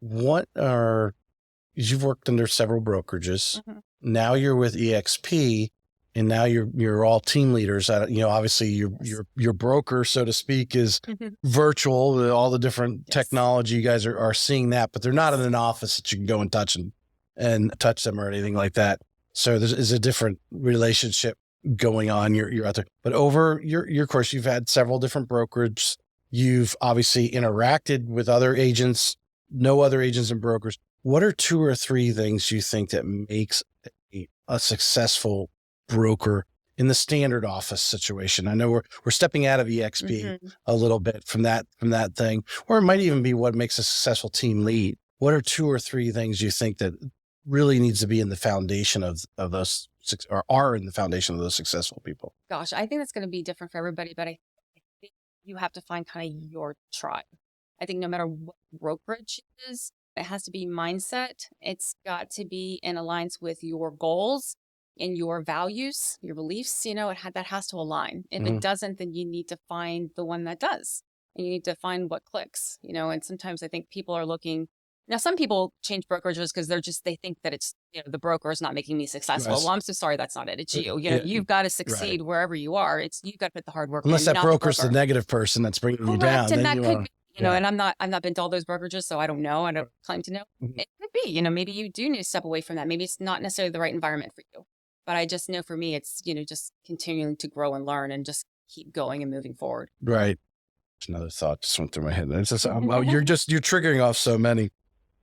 You've worked under several brokerages. Now you're with eXp, and now you're all team leaders. Obviously your broker, so to speak, is virtual. All the different technology, you guys are seeing that, but they're not in an office that you can go and touch them or anything like that. So there's a different relationship going on. You're out there, but over your course, you've had several different brokerages. You've obviously interacted with other agents, no other agents and brokers. What are 2 or 3 things you think that makes a successful broker in the standard office situation? I know we're stepping out of eXp a little bit from that thing, or it might even be what makes a successful team lead. What are 2 or 3 things you think that really needs to be in the foundation of those, or are in the foundation of those successful people? Gosh, I think that's going to be different for everybody, but I think you have to find kind of your tribe. I think no matter what brokerage it is, it has to be mindset. It's got to be in alliance with your goals and your values, your beliefs. That has to align. If it doesn't, then you need to find the one that does. And you need to find what clicks, and sometimes I think people are looking. Now, some people change brokerages because they think that it's, the broker is not making me successful. Yes. Well, I'm so sorry. That's not it. It's you. You've got to succeed wherever you are. You've got to put the hard work in. Unless that broker's the negative person that's bringing you down. And that could be, and I've not been to all those brokerages, so I don't know. I don't claim to know. It could be, maybe you do need to step away from that. Maybe it's not necessarily the right environment for you. But I just know for me, it's, just continuing to grow and learn and just keep going and moving forward. Right. Another thought just went through my head. It's just, you're triggering off so many.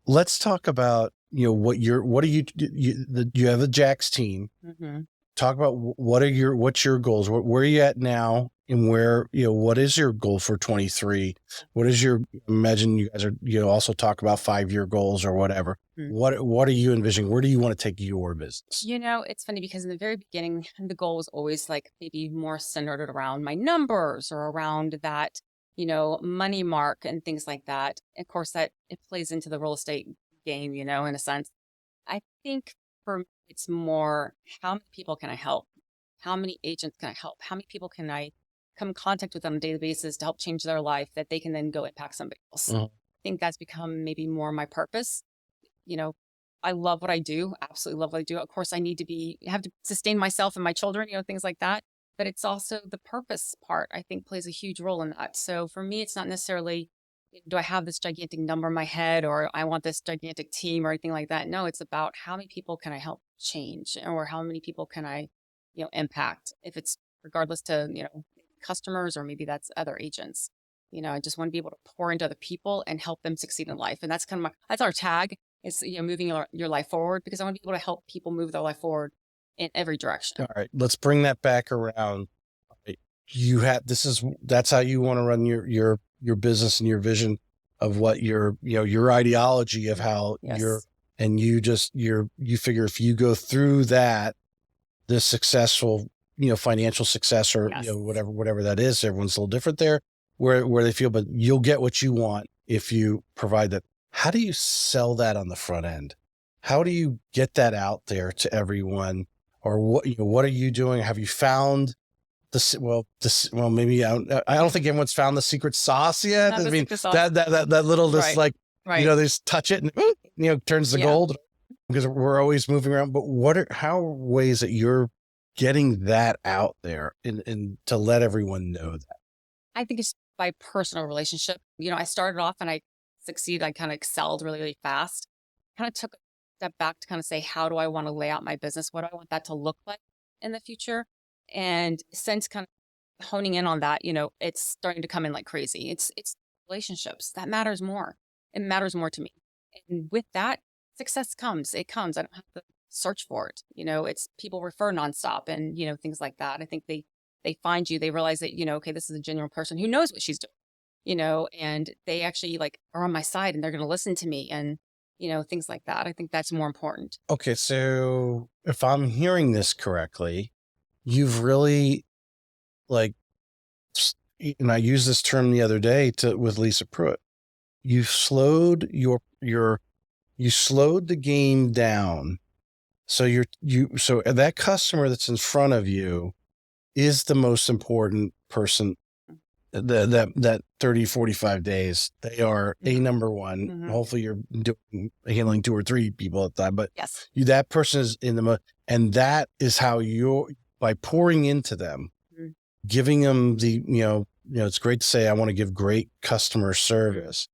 Let's talk about, you have a JAX team. Talk about what's your goals? Where are you at now? And where, what is your goal for 23? Imagine you guys are, also talk about 5-year goals or whatever. What are you envisioning? Where do you want to take your business? It's funny because in the very beginning, the goal was always like maybe more centered around my numbers or around that, money mark and things like that. Of course, that it plays into the real estate game, in a sense. I think for me, it's more, how many people can I help? How many agents can I help? How many people can I come in contact with on a daily basis to help change their life that they can then go impact somebody else? I think that's become maybe more my purpose. I love what I do. Absolutely love what I do. Of course, I have to sustain myself and my children, things like that. But it's also the purpose part, I think, plays a huge role in that. So for me, it's not necessarily, do I have this gigantic number in my head or I want this gigantic team or anything like that? No, it's about how many people can I help change or how many people can I, impact, if it's regardless to, customers or maybe that's other agents. I just want to be able to pour into other people and help them succeed in life. And that's kind of that's our tag is, moving your life forward, because I want to be able to help people move their life forward in every direction. All right, let's bring that back around. That's how you want to run your business and your vision of what your ideology of how Yes. you figure if you go through that, the successful, financial success or, Yes. whatever that is, everyone's a little different there where they feel, but you'll get what you want if you provide that. How do you sell that on the front end? How do you get that out there to everyone? Or what are you doing? Have you found maybe I don't think everyone's found the secret sauce yet. Not I the mean, secret sauce. that little, just Right. like, they just touch it and, turns to gold, because we're always moving around. But how are ways that you're getting that out there and to let everyone know that? I think it's by personal relationship. I started off and I succeeded. I kind of excelled really, really fast. Kind of took a step back to kind of say, how do I want to lay out my business? What do I want that to look like in the future? And since kind of honing in on that, it's starting to come in like crazy. It's relationships that matters more. It matters more to me. And with that, success comes. It comes. I don't have to search for it. It's people refer nonstop and, things like that. I think they find you, they realize that, okay, this is a genuine person who knows what she's doing, and they actually are on my side and they're going to listen to me and, things like that. I think that's more important. Okay. So if I'm hearing this correctly, you've really and I used this term the other day with Lisa Pruitt, you've slowed you slowed the game down. So so that customer that's in front of you is the most important person. That 30, 45 days, they are a number one. Mm-hmm. Hopefully you're handling 2 or 3 people at the time, but yes, that person is in the and that is how by pouring into them, giving them the, it's great to say, I want to give great customer service,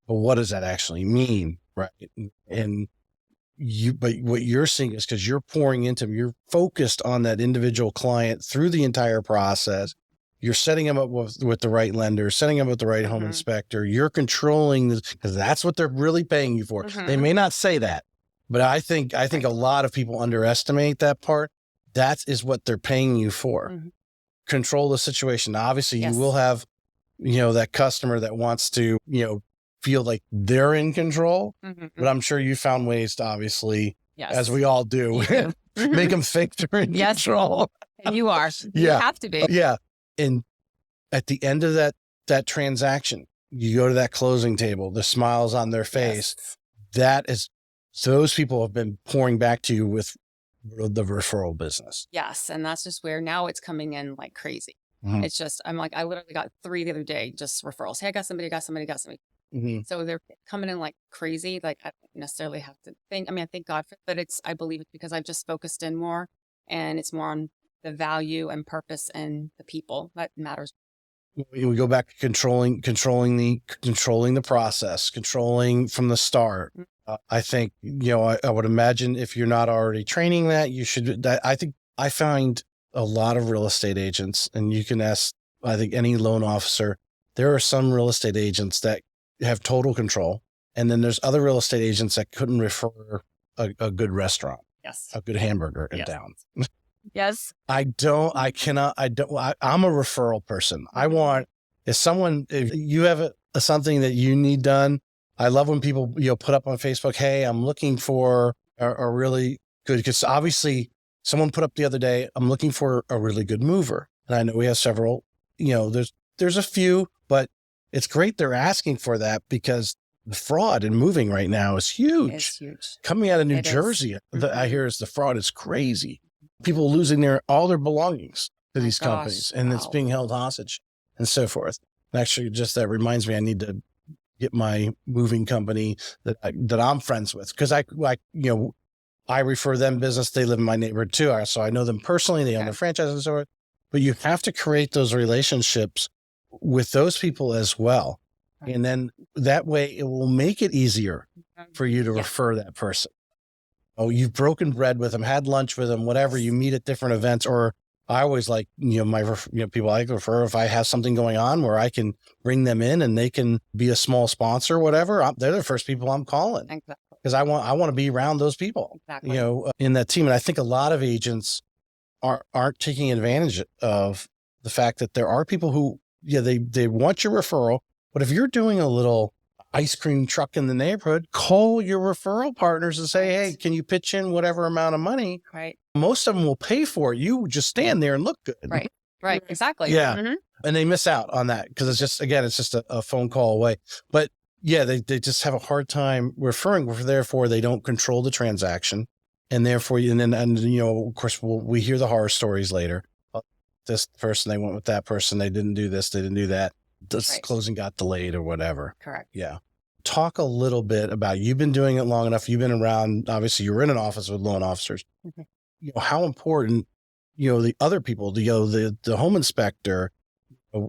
but what does that actually mean? Right. And but what you're seeing is because you're pouring into them, you're focused on that individual client through the entire process. You're setting them up with the right lender, setting them up with the right home inspector. You're controlling this because that's what they're really paying you for. They may not say that, but I think a lot of people underestimate that part. That is what they're paying you for. Control the situation. Obviously, you will have, that customer that wants to, feel like they're in control, but I'm sure you found ways to obviously, as we all do, make them think they're in control. And you are. You have to be. Yeah. And at the end of that transaction, you go to that closing table, the smiles on their face. Those people have been pouring back to you with the referral business. Yes. And that's just where now it's coming in like crazy. It's just, I literally got 3 the other day, just referrals. Hey, I got somebody. So they're coming in like crazy. Like I don't necessarily have to think, I thank God for it, but I believe it's because I've just focused in more and it's more on the value and purpose and the people that matters. We go back to controlling the process, controlling from the start. I think, I would imagine if you're not already training that, you should. I think I find a lot of real estate agents, and you can ask, I think, any loan officer, there are some real estate agents that have total control. And then there's other real estate agents that couldn't refer a good restaurant, a good hamburger in town. Yes. I'm a referral person. I want, if you have something that you need done, I love when people, put up on Facebook, hey, I'm looking for a really good, because obviously someone put up the other day, I'm looking for a really good mover. And I know we have several, there's a few, but it's great they're asking for that because the fraud in moving right now is huge. It's huge. Coming out of New Jersey, I hear the fraud is crazy. People losing all their belongings to these companies, and it's being held hostage and so forth. And actually, just that reminds me, I need to get my moving company that I'm friends with. Cause I refer them business. They live in my neighborhood too. So I know them personally. They own their franchises and so forth. But you have to create those relationships with those people as well. Right. And then that way it will make it easier for you to refer that person. Oh, you've broken bread with them, had lunch with them, whatever, you meet at different events. Or I always like, people I refer, if I have something going on where I can bring them in and they can be a small sponsor, whatever, they're the first people I'm calling. Exactly. Because I want to be around those people, in that team. And I think a lot of agents aren't taking advantage of the fact that there are people who, they want your referral, but if you're doing a little ice cream truck in the neighborhood, call your referral partners and say, hey, can you pitch in whatever amount of money? Right. Most of them will pay for it. You just stand there and look good. Right. Right. Exactly. Yeah. Mm-hmm. And they miss out on that because it's just a phone call away. But they just have a hard time referring. Therefore, they don't control the transaction. And therefore, of course, we hear the horror stories later. This person, they went with that person. They didn't do this. They didn't do that. This closing got delayed or whatever. Correct. Yeah. Talk a little bit about, you've been doing it long enough. You've been around, obviously you're in an office with loan officers. Mm-hmm. How important, the other people, the home inspector,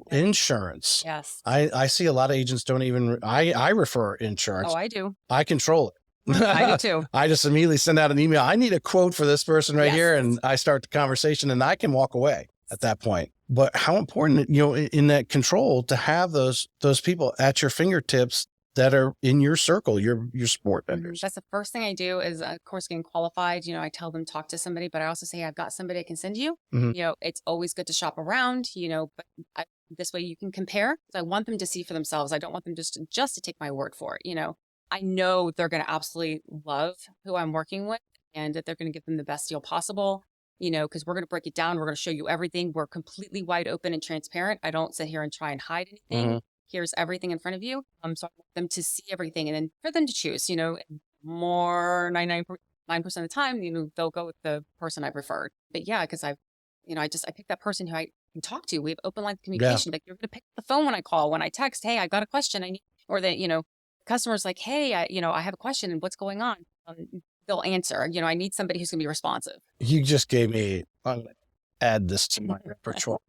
insurance. Yes. I see a lot of agents don't even, I refer insurance. Oh, I do. I control it. I do too. I just immediately send out an email. I need a quote for this person right here. And I start the conversation and I can walk away at that point. But how important, in that control, to have those people at your fingertips that are in your circle, your support vendors. That's the first thing I do is, of course, getting qualified. I tell them, talk to somebody, but I also say, I've got somebody I can send you. Mm-hmm. It's always good to shop around, but this way you can compare. I want them to see for themselves. I don't want them just to take my word for it. I know they're going to absolutely love who I'm working with and that they're going to give them the best deal possible. Because we're going to break it down. We're going to show you everything. We're completely wide open and transparent. I don't sit here and try and hide anything. Mm-hmm. Here's everything in front of you. So I want them to see everything and then for them to choose, more 99% of the time, they'll go with the person I've referred. But because I pick that person who I can talk to. We have open line communication. Like, you're going to pick up the phone when I call, when I text, hey, I got a question. Or that, customer's like, hey, I have a question and what's going on? They'll answer. I need somebody who's going to be responsive. You just gave me, I'm going to add this to my repertoire.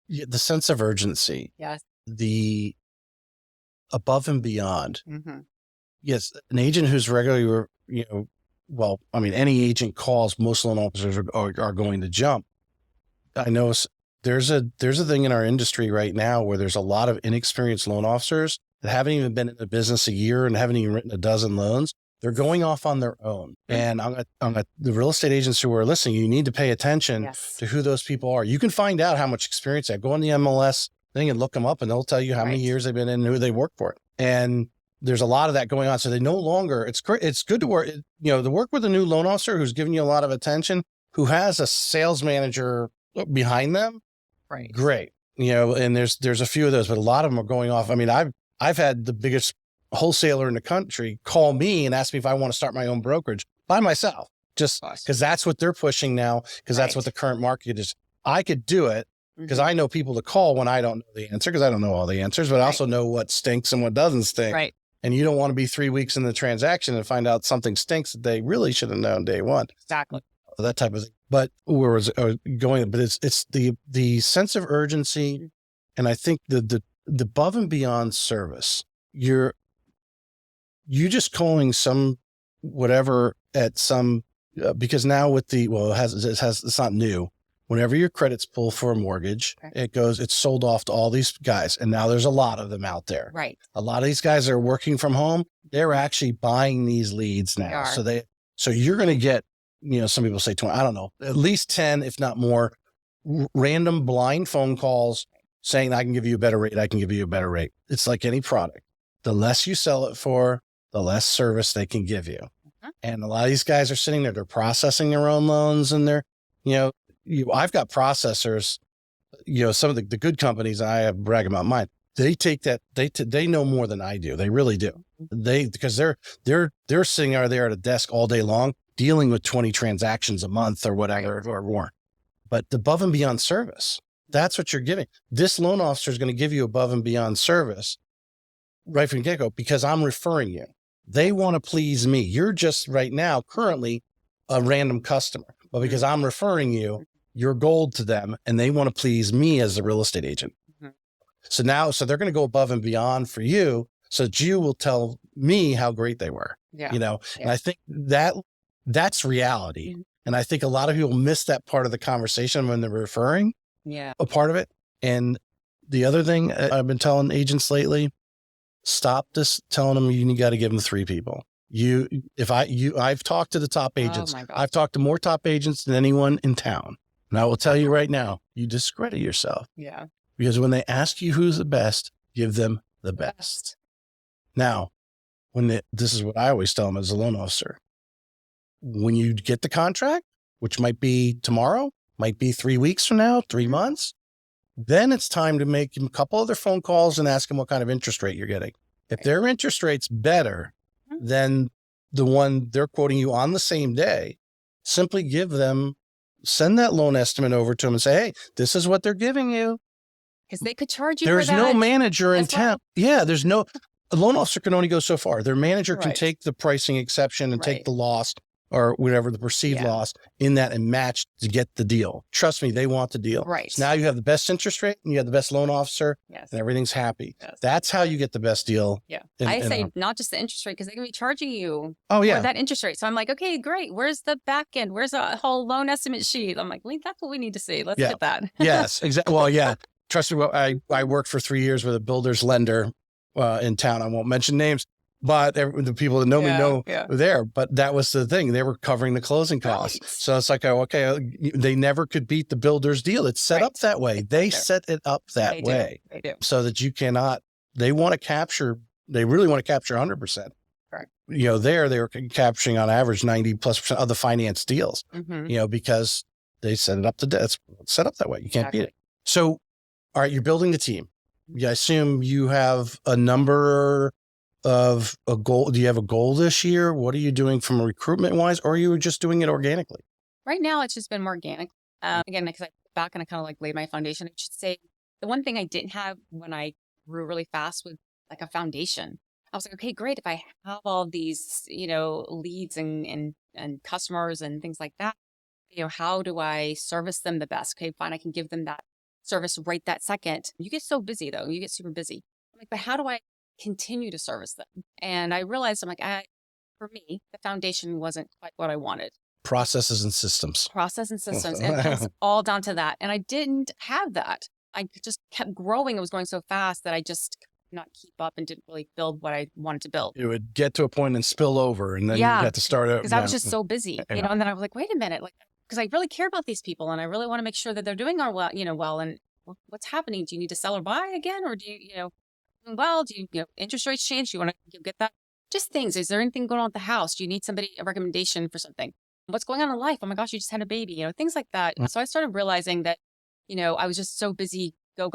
The sense of urgency. Yes. The above and beyond. Mm-hmm. Yes. An agent who's regularly, any agent calls, most loan officers are going to jump. I know there's a thing in our industry right now where there's a lot of inexperienced loan officers that haven't even been in the business a year and haven't even written a dozen loans. They're going off on their own. And the real estate agents who are listening, you need to pay attention to who those people are. You can find out how much experience they have. Go on the MLS thing and look them up and they'll tell you how many years they've been in and who they work for. And there's a lot of that going on. So they no longer, it's good to work, to work with a new loan officer who's giving you a lot of attention, who has a sales manager behind them. Right. Great. And there's a few of those, but a lot of them are going off. I mean, I've had the biggest wholesaler in the country call me and ask me if I want to start my own brokerage by myself, just because that's what they're pushing now, because that's what the current market is. I could do it because I know people to call when I don't know the answer, because I don't know all the answers, but I also know what stinks and what doesn't stink. Right. And you don't want to be 3 weeks in the transaction and find out something stinks that they really should have known day one. Exactly. That type of thing. But where was going? But it's the sense of urgency, and I think the above and beyond service. You just calling some whatever at some because now with it's not new. Whenever your credit's pulled for a mortgage, it's sold off to all these guys, and now there's a lot of them out there. Right. A lot of these guys are working from home. They're actually buying these leads now. So you're going to get, some people say 20, I don't know, at least 10, if not more, random blind phone calls saying, I can give you a better rate. I can give you a better rate. It's like any product. The less you sell it for, the less service they can give you. Mm-hmm. And a lot of these guys are sitting there, they're processing their own loans, and I've got processors, some of the good companies, I brag about mine. They take that, they know more than I do. They really do. Because they're sitting out there at a desk all day long, dealing with 20 transactions a month or whatever, or more. But the above and beyond service, that's what you're giving. This loan officer is going to give you above and beyond service right from the get-go because I'm referring you. They want to please me. You're just right now, currently a random customer, but because I'm referring you, you're gold to them and they want to please me as a real estate agent. So they're going to go above and beyond for you so that you will tell me how great they were, and I think that's reality. And I think a lot of people miss that part of the conversation when they're referring a part of it. And the other thing I've been telling agents lately, stop this telling them you got to give them 3 people. I've talked to the top agents. Oh my gosh. I've talked to more top agents than anyone in town. And I will tell you right now, you discredit yourself. Yeah. Because when they ask you who's the best, give them the best. Now, this is what I always tell them as a loan officer. When you get the contract, which might be tomorrow, might be 3 weeks from now, 3 months, then it's time to make a couple other phone calls and ask them what kind of interest rate you're getting. If their interest rate's better than the one they're quoting you on the same day, simply send that loan estimate over to them and say, hey, this is what they're giving you. Because they could charge you There's for that. no manager in town. Yeah, a loan officer can only go so far. Their manager can take the pricing exception and take the loss or whatever the perceived loss in that and match to get the deal. Trust me, they want the deal. Right. So now you have the best interest rate and you have the best loan officer and everything's happy. Yes. That's how you get the best deal. Yeah. I say not just the interest rate because they can be charging you for that interest rate. So I'm like, okay, great. Where's the back end? Where's a whole loan estimate sheet? I'm like, that's what we need to see. Let's get that. Yes, exactly. Well, yeah. Trust me, I worked for 3 years with a builder's lender in town. I won't mention names. But the people that know me know there. But that was the thing. They were covering the closing costs. Right. So it's like, they never could beat the builder's deal. It's set up that way. They set it up that way. They do. So that you cannot, they really want to capture 100%. Correct. They were capturing on average 90+% of the finance deals, because they set it up it's set up that way. You can't beat it. So, all right, you're building the team. I assume you have a number of a goal. Do you have a goal this year? What are you doing from recruitment wise, or are you just doing it organically? Right now, it's just been more organic. Again, because I back and I kind of like laid my foundation. I should say the one thing I didn't have when I grew really fast was like a foundation. I was like, okay, great. If I have all these, leads and customers and things like that, how do I service them the best? Okay, fine. I can give them that service right that second. You get so busy though. You get super busy. I'm like, but how do I continue to service them? And I realized for me, the foundation wasn't quite what I wanted. Processes and systems. And it comes all down to that. And I didn't have that. I just kept growing. It was going so fast that I just could not keep up and didn't really build what I wanted to build. It would get to a point and spill over and then you had to start out. Because I was just so busy, and then I was like, wait a minute, because I really care about these people and I really want to make sure that they're doing well, and what's happening? Do you need to sell or buy again? Or do you, do you, interest rates change? Do you want to get that? Just things. Is there anything going on at the house? Do you need a recommendation for something? What's going on in life? Oh my gosh, you just had a baby, things like that. So I started realizing that, I was just so busy, go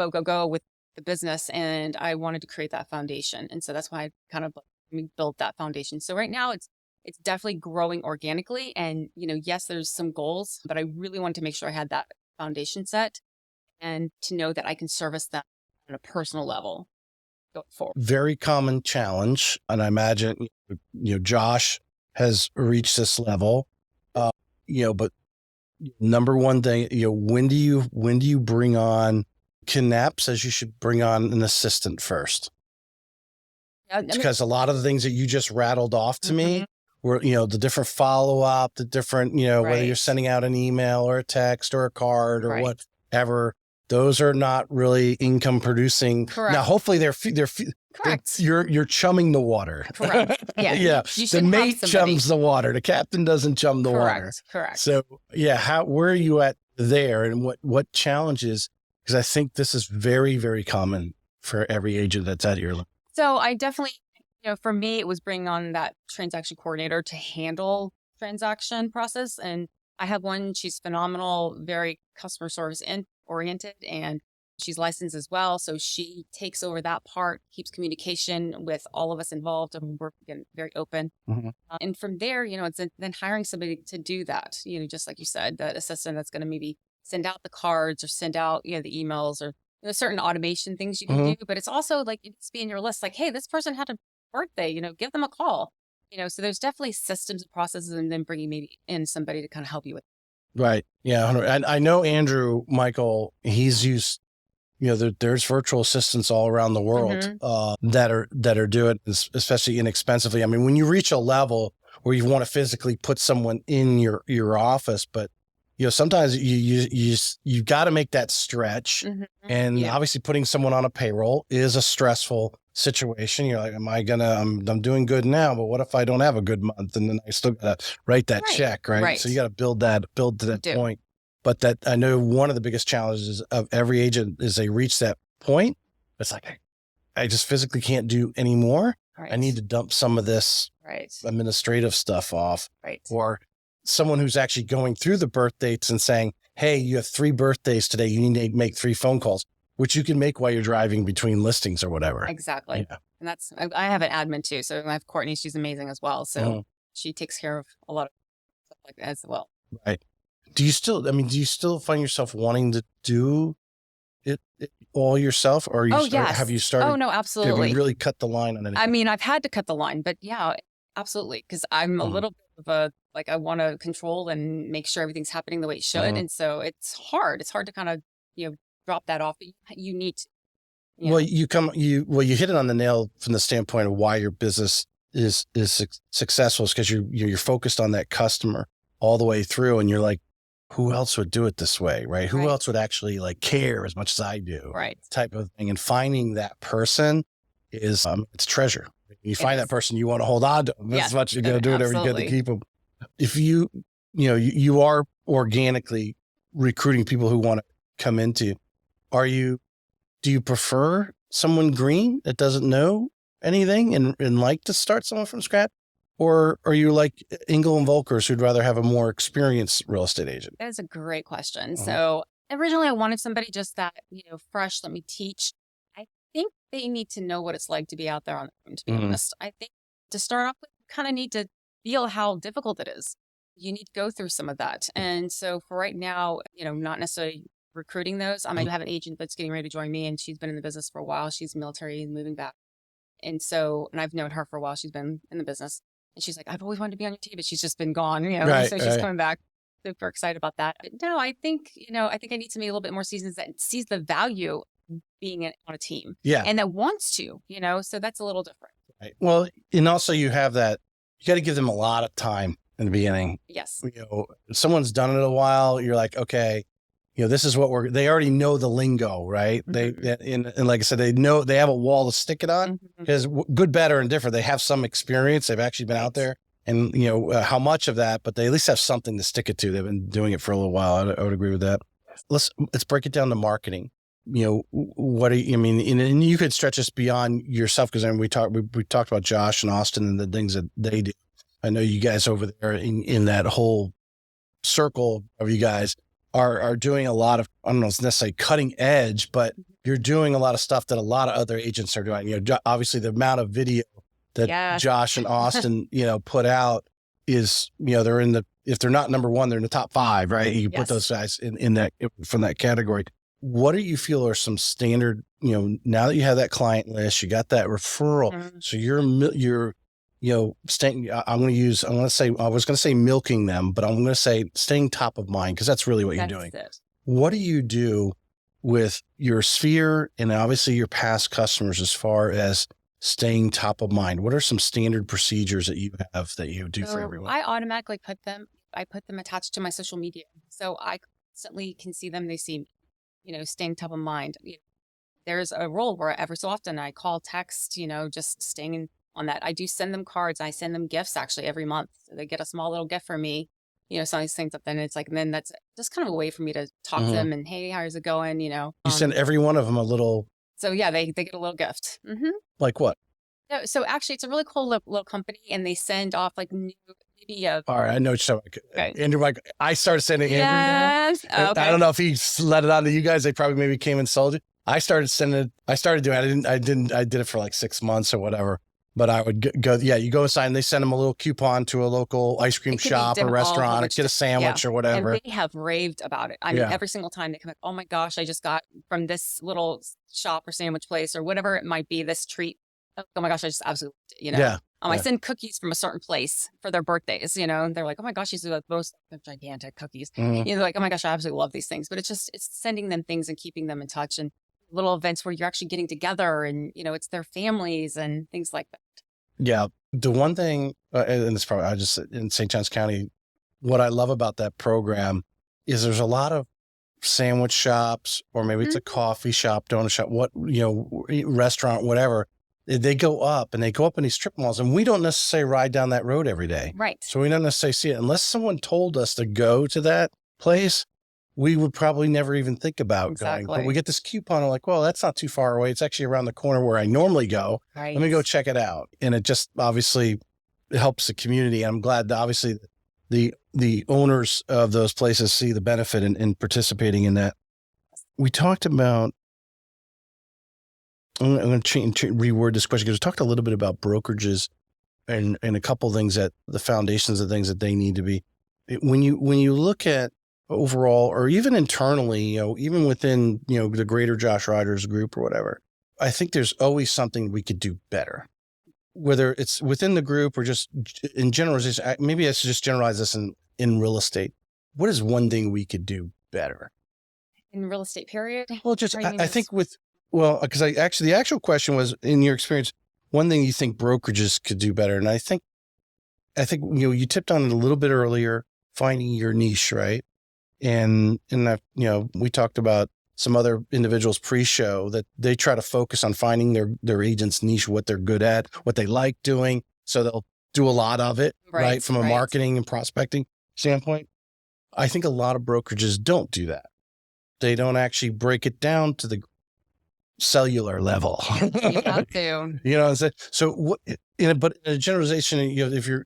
with the business, and I wanted to create that foundation. And so that's why I kind of built that foundation. So right now it's definitely growing organically. And, yes, there's some goals, but I really wanted to make sure I had that foundation set and to know that I can service them on a personal level going forward. Very common challenge. And I imagine, Josh has reached this level, but number one thing, when do you bring on, Knapp says you should bring on an assistant first. Because a lot of the things that you just rattled off to me were, the different follow-up, the different, whether you're sending out an email or a text or a card or whatever, those are not really income producing. Correct. Now, hopefully they're correct. You're chumming the water. Correct. Yeah. Yeah. You The mate chums the water. The captain doesn't chum the water. Correct. So where are you at there, and what challenges? Because I think this is very, very common for every agent that's at your level. So I definitely, for me, it was bringing on that transaction coordinator to handle transaction process. And I have one, she's phenomenal, very customer service oriented, and she's licensed as well. So she takes over that part, keeps communication with all of us involved, and we're very open. And from there, it's then hiring somebody to do that, just like you said, that assistant that's going to maybe send out the cards or send out, the emails or certain automation things you can do, but it's also like, it needs to be in your list. Like, hey, this person had a birthday, give them a call, so there's definitely systems and processes, and then bringing maybe in somebody to kind of help you with. Right. Yeah. And I know Andrew Michael, he's used, there's virtual assistants all around the world that are doing it, especially inexpensively. I mean, when you reach a level where you want to physically put someone in your office, but sometimes you got to make that stretch. And obviously putting someone on a payroll is a stressful situation. You're like, I'm doing good now, but what if I don't have a good month? And then I still got to write that check. Right. So you got to build to that point. But that, I know one of the biggest challenges of every agent is they reach that point. It's like, I just physically can't do anymore. I need to dump some of this administrative stuff off. Or someone who's actually going through the birth dates and saying, hey, you have 3 birthdays today. You need to make 3 phone calls, which you can make while you're driving between listings or whatever. Exactly. Yeah. And I have an admin too. So I have Courtney. She's amazing as well. So she takes care of a lot of stuff like that as well. Right. Do you still find yourself wanting to do it all yourself, or have you started? Oh, no, absolutely. Have you really cut the line on anything? I mean, I've had to cut the line, but yeah, absolutely. Because I'm a little bit of I want to control and make sure everything's happening the way it should. And so it's hard. It's hard to kind of, drop that off. But you need to. Well, you hit it on the nail from the standpoint of why your business is successful, is because you're focused on that customer all the way through, and you're like, who else would do it this way, right? Who else would actually care as much as I do, type of thing. And finding that person is it's treasure. You find that person, you want to hold on to them as much. You're going to do whatever you can to keep them. If you are organically recruiting people who want to come into, do you prefer someone green that doesn't know anything and like to start someone from scratch? Or are you like Engel and Volkers, who'd rather have a more experienced real estate agent? That is a great question. So originally I wanted somebody just that, fresh, let me teach. I think they need to know what it's like to be out there on their own, to be honest. I think to start off with, you kind of need to feel how difficult it is. You need to go through some of that. And so for right now, not necessarily recruiting those. I have an agent that's getting ready to join me, and she's been in the business for a while. She's military and moving back. And I've known her for a while. She's been in the business. And she's like, I've always wanted to be on your team, but she's just been gone, so she's coming back. Super excited about that. But no, I think, I need to be a little bit more seasoned that sees the value of being on a team. Yeah. And that wants to, so that's a little different. Right. Well, and also you have that, you got to give them a lot of time in the beginning. Yes. If someone's done it a while, you're like, okay, this is what they already know the lingo, right? And like I said, they have a wall to stick it on, because good, better, and different. They have some experience. They've actually been out there, and how much of that, but they at least have something to stick it to. They've been doing it for a little while. I would agree with that. Let's break it down to marketing. What do you mean? And you could stretch this beyond yourself, because we talked about Josh and Austin and the things that they do. I know you guys over there in that whole circle of you guys are doing a lot of, I don't know if it's necessarily cutting edge, but you're doing a lot of stuff that a lot of other agents are doing. Obviously the amount of video that Josh and Austin, put out is, they're if they're not number 1, they're in the top 5, right? You put those guys in that, from that category. What do you feel are some standard, now that you have that client list, you got that referral. So you're staying, I was going to say milking them, but I'm going to say staying top of mind, because that's really what you're doing. What do you do with your sphere and obviously your past customers as far as staying top of mind? What are some standard procedures that you have that you do for everyone? I automatically put them attached to my social media. So I constantly can see them. They see me, staying top of mind. There's a role where every so often I call, text, just staying on that. I do send them cards. I send them gifts actually every month. So they get a small little gift from me, some of these things. Then it's like, and then that's just kind of a way for me to talk to them and, hey, how's it going? You send every one of them a little. So yeah, they get a little gift. Like what? No, so actually it's a really cool little company, and they send off like maybe all right, I know what you're talking about. Okay. Andrew, I started sending Andrew. Yes. Okay. I don't know if he let it on to you guys. They probably maybe came and sold it. I started doing it. I did it for like 6 months or whatever. but I would go, yeah, you go inside and they send them a little coupon to a local ice cream It could be shop or all restaurant, or over get a sandwich or whatever. And they have raved about it. I mean, Yeah. every single time they come back, oh my gosh, I just got from this little shop or sandwich place or whatever it might be, this treat. Oh my gosh, I just absolutely, Yeah. I send cookies from a certain place for their birthdays, and they're like, oh my gosh, these are the most gigantic cookies. Mhm. They're like, oh my gosh, I absolutely love these things. But it's sending them things and keeping them in touch, and little events where you're actually getting together and, it's their families and things like that. Yeah. The one thing, and it's probably, I just, in St. Johns County, what I love about that program is there's a lot of sandwich shops, or maybe it's a coffee shop, donut shop, restaurant, whatever. They go up in these strip malls, and we don't necessarily ride down that road every day. Right. So we don't necessarily see it unless someone told us to go to that place. We would probably never even think about going, but we get this coupon. I'm like, well, that's not too far away. It's actually around the corner where I normally go. Right. Let me go check it out. And it just obviously helps the community. I'm glad that obviously the owners of those places see the benefit in participating in that. We talked about, I'm going to reword this question because we talked a little bit about brokerages and a couple of things, that the foundations of things that they need to be. When you look at overall, or even internally, even within, the greater Josh Riders group or whatever, I think there's always something we could do better, whether it's within the group or just in generalization. Maybe I should just generalize this in real estate. What is one thing we could do better? In real estate, period? Well, just, I think because the actual question was, in your experience, one thing you think brokerages could do better. And I think, you tipped on it a little bit earlier, finding your niche, right? And that, we talked about some other individuals pre-show that they try to focus on finding their agent's niche, what they're good at, what they like doing. So they'll do a lot of it, right? From a marketing and prospecting standpoint. I think a lot of brokerages don't do that. They don't actually break it down to the cellular level. You have to. So what, but in a generalization, if your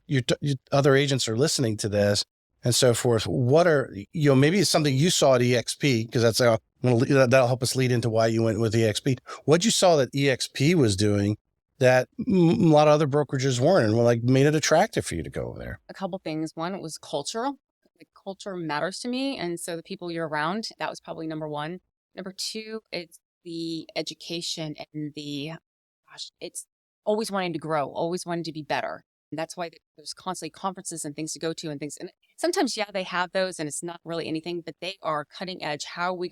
other agents are listening to this and so forth, what are, maybe it's something you saw at eXp, because that'll help us lead into why you went with eXp. What you saw that eXp was doing that a lot of other brokerages weren't, and made it attractive for you to go over there? A couple things. One, it was cultural. Culture matters to me. And so the people you're around, that was probably number one. Number two, it's the education and it's always wanting to grow, always wanting to be better. And that's why there's constantly conferences and things to go to and things. And sometimes, they have those and it's not really anything, but they are cutting edge. How are we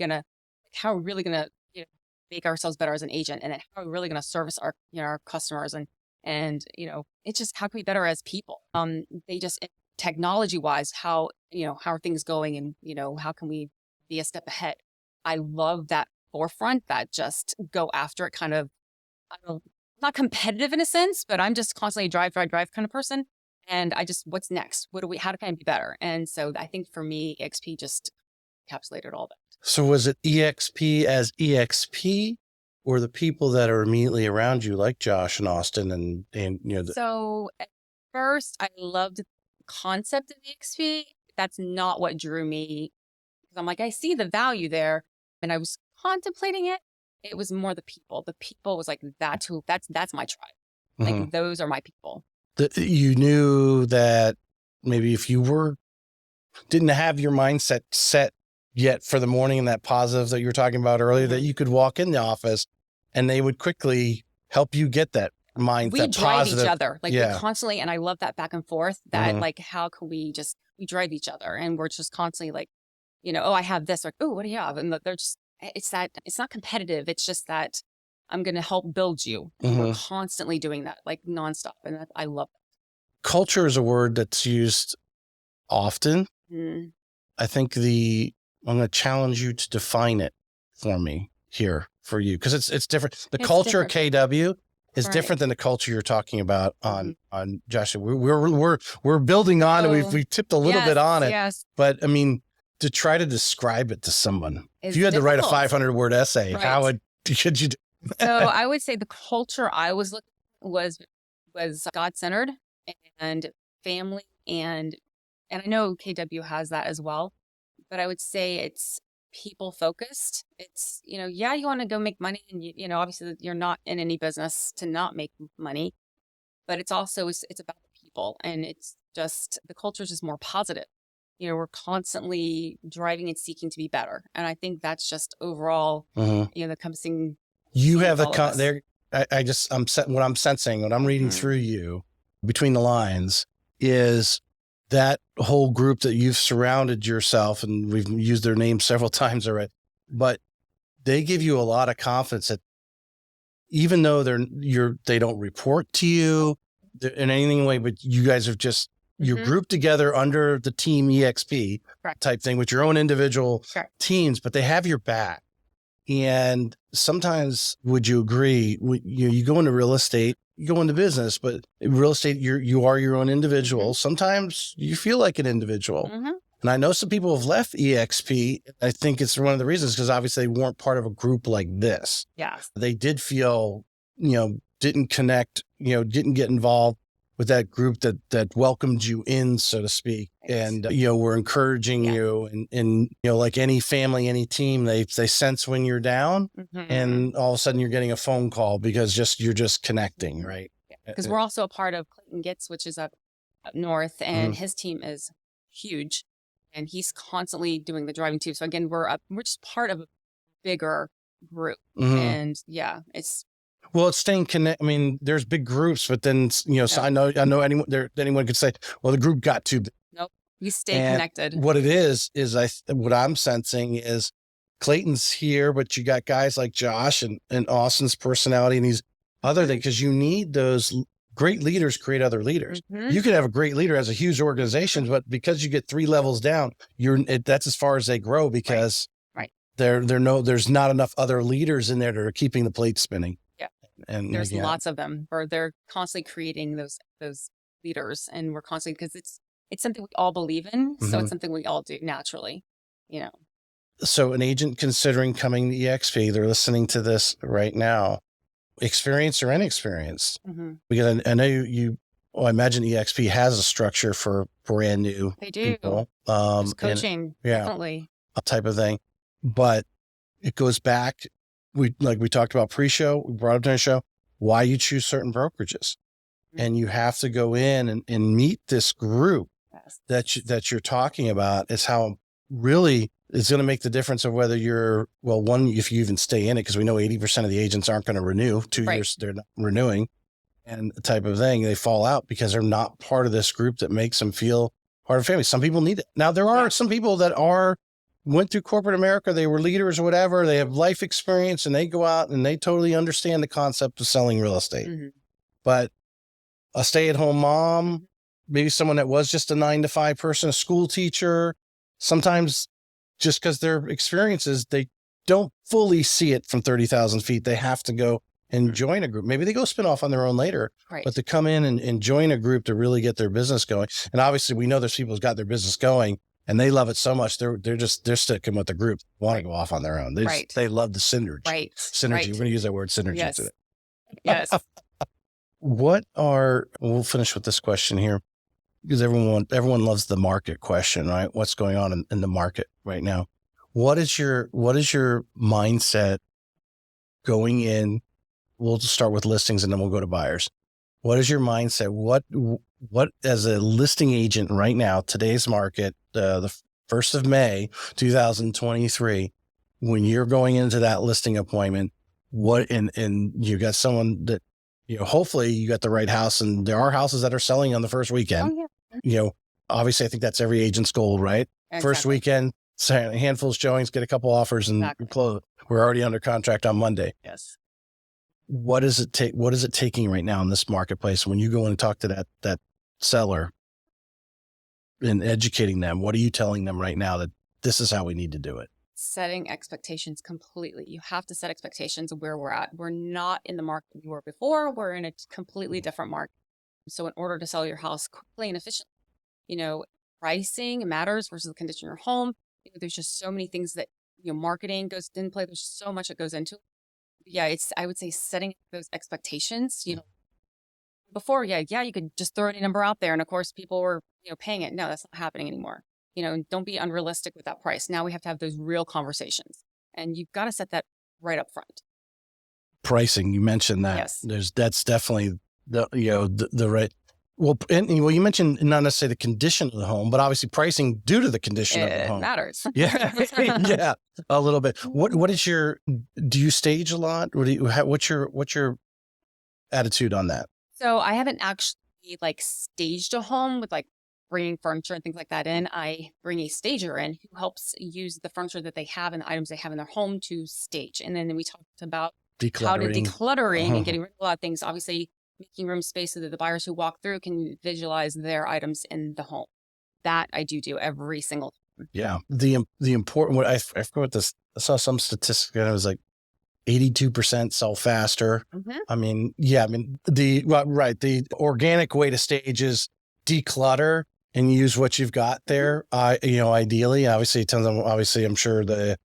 really going to make ourselves better as an agent? And then how are we really going to service our customers? And it's just, how can we be better as people? They just, technology wise, how are things going? And, how can we be a step ahead? I love that forefront, that just go after it kind of, not competitive in a sense, but I'm just constantly drive kind of person. And what's next? How can I be better? And so I think for me, eXp just encapsulated all that. So was it eXp as eXp, or the people that are immediately around you, like Josh and Austin So at first I loved the concept of eXp. That's not what drew me. Because I'm like, I see the value there. And I was contemplating it. It was more the people. The people was like, that's my tribe. Like, those are my people. You knew that maybe if you didn't have your mindset set yet for the morning, and that positive that you were talking about earlier, that you could walk in the office and they would quickly help you get that mindset. We drive each other. We constantly, and I love that back and forth, that how can we drive each other? And we're just constantly oh, I have this, or, oh, what do you have? And they're just, it's not competitive. It's just that I'm going to help build you. And we're constantly doing that, nonstop. And I love that. Culture is a word that's used often. I think I'm going to challenge you to define it for me here for you, because it's different. The culture different. KW is different than the culture you're talking about on Josh. We're building on it. We've tipped a little bit on it. Yes. But I mean, to try to describe it to someone, if you had to write a 500-word essay, how should you do? So I would say the culture I was looking was God-centered and family, and I know KW has that as well, but I would say it's people focused. It's, you want to go make money, and obviously you're not in any business to not make money, but it's also, it's about the people, and it's just, the culture is just more positive. We're constantly driving and seeking to be better. And I think that's just overall, the encompassing. You have the there. What I'm sensing, what I'm reading through you between the lines is that whole group that you've surrounded yourself, and we've used their names several times already, but they give you a lot of confidence that even though they don't report to you in any way, but you guys have just, you're grouped together under the team eXp type thing with your own individual teams, but they have your back. And sometimes, would you agree, you go into real estate, you go into business, but in real estate, you are your own individual. Sometimes you feel like an individual. And I know some people have left eXp. I think it's one of the reasons, because obviously they weren't part of a group like this. Yes. They did feel, didn't connect, didn't get involved with that group that welcomed you in, so to speak. And, we're encouraging you, and, like any family, any team, they sense when you're down, and all of a sudden you're getting a phone call because you're just connecting, right? Because we're also a part of Clayton Gitz, which is up north, and his team is huge, and he's constantly doing the driving too. So again, we're just part of a bigger group. And it's, well, it's staying connected. I mean, there's big groups, but then, so I know anyone could say, well, the group got too big. Nope. You stay connected. What it is what I'm sensing is Clayton's here, but you got guys like Josh and Austin's personality and these other things, because you need those great leaders create other leaders. You could have a great leader as a huge organization, but because you get 3 levels down, that's as far as they grow, because there's not enough other leaders in there that are keeping the plate spinning. And there's lots of them, or they're constantly creating those leaders, and we're constantly, because it's something we all believe in. So it's something we all do naturally, So an agent considering coming to eXp, they're listening to this right now, experienced or inexperienced, because I know I imagine eXp has a structure for brand new people. There's coaching, definitely. Type of thing. But it goes back, we talked about pre-show, we brought up during the show, why you choose certain brokerages. And you have to go in and meet this group that you're talking about. Is how really it's going to make the difference of whether you're, one, if you even stay in it, because we know 80% of the agents aren't going to renew. 2 years, they're not renewing, and the type of thing, they fall out because they're not part of this group that makes them feel part of family. Some people need it. Now, there are some people that went through corporate America, they were leaders or whatever, they have life experience, and they go out and they totally understand the concept of selling real estate. But a stay-at-home mom, maybe someone that was just a 9-to-5 person, a school teacher, sometimes just because their experiences, they don't fully see it from 30,000 feet. They have to go and join a group. Maybe they go spin off on their own later, but to come in and join a group to really get their business going. And obviously we know there's people who's got their business going and they love it so much. They're sticking with the group, want to go off on their own. They love the synergy. Synergy. We're going to use that word synergy today. Yes. We'll finish with this question here, because everyone loves the market question, right? What's going on in the market right now? What is your mindset going in? We'll just start with listings and then we'll go to buyers. What is your mindset? What as a listing agent right now, today's market, the 1st of May, 2023, when you're going into that listing appointment, and you got someone that, hopefully you got the right house, and there are houses that are selling on the first weekend. Obviously I think that's every agent's goal, right? Exactly. First weekend, a handful of showings, get a couple offers, and close. We're already under contract on Monday. Yes. What is it taking right now in this marketplace? When you go in and talk to that seller and educating them, what are you telling them right now that this is how we need to do it? Setting expectations completely. You have to set expectations of where we're at. We're not in the market we were before. We're in a completely different market. So in order to sell your house quickly and efficiently, pricing matters versus the condition of your home. There's just so many things that, marketing goes into play. There's so much that goes into it. Yeah, I would say setting those expectations, before, you could just throw any number out there. And of course people were, paying it. No, that's not happening anymore. Don't be unrealistic with that price. Now we have to have those real conversations, and you've got to set that right up front. Pricing, you mentioned that. Yes. That's definitely the right. Well, you mentioned not necessarily the condition of the home, but obviously pricing due to the condition of the home. It matters. Yeah, yeah, a little bit. What is your? Do you stage a lot? What's your attitude on that? So I haven't actually like staged a home with like bringing furniture and things like that in. I bring a stager in who helps use the furniture that they have and the items they have in their home to stage. And then we talked about how to decluttering and getting rid of a lot of things. Obviously, making room space so that the buyers who walk through can visualize their items in the home. That I do every single time. Yeah. The important, what I forgot what this, I saw some statistic and it was like 82% sell faster. Mm-hmm. I mean, the organic way to stage is declutter and use what you've got there. Ideally, obviously, I'm sure the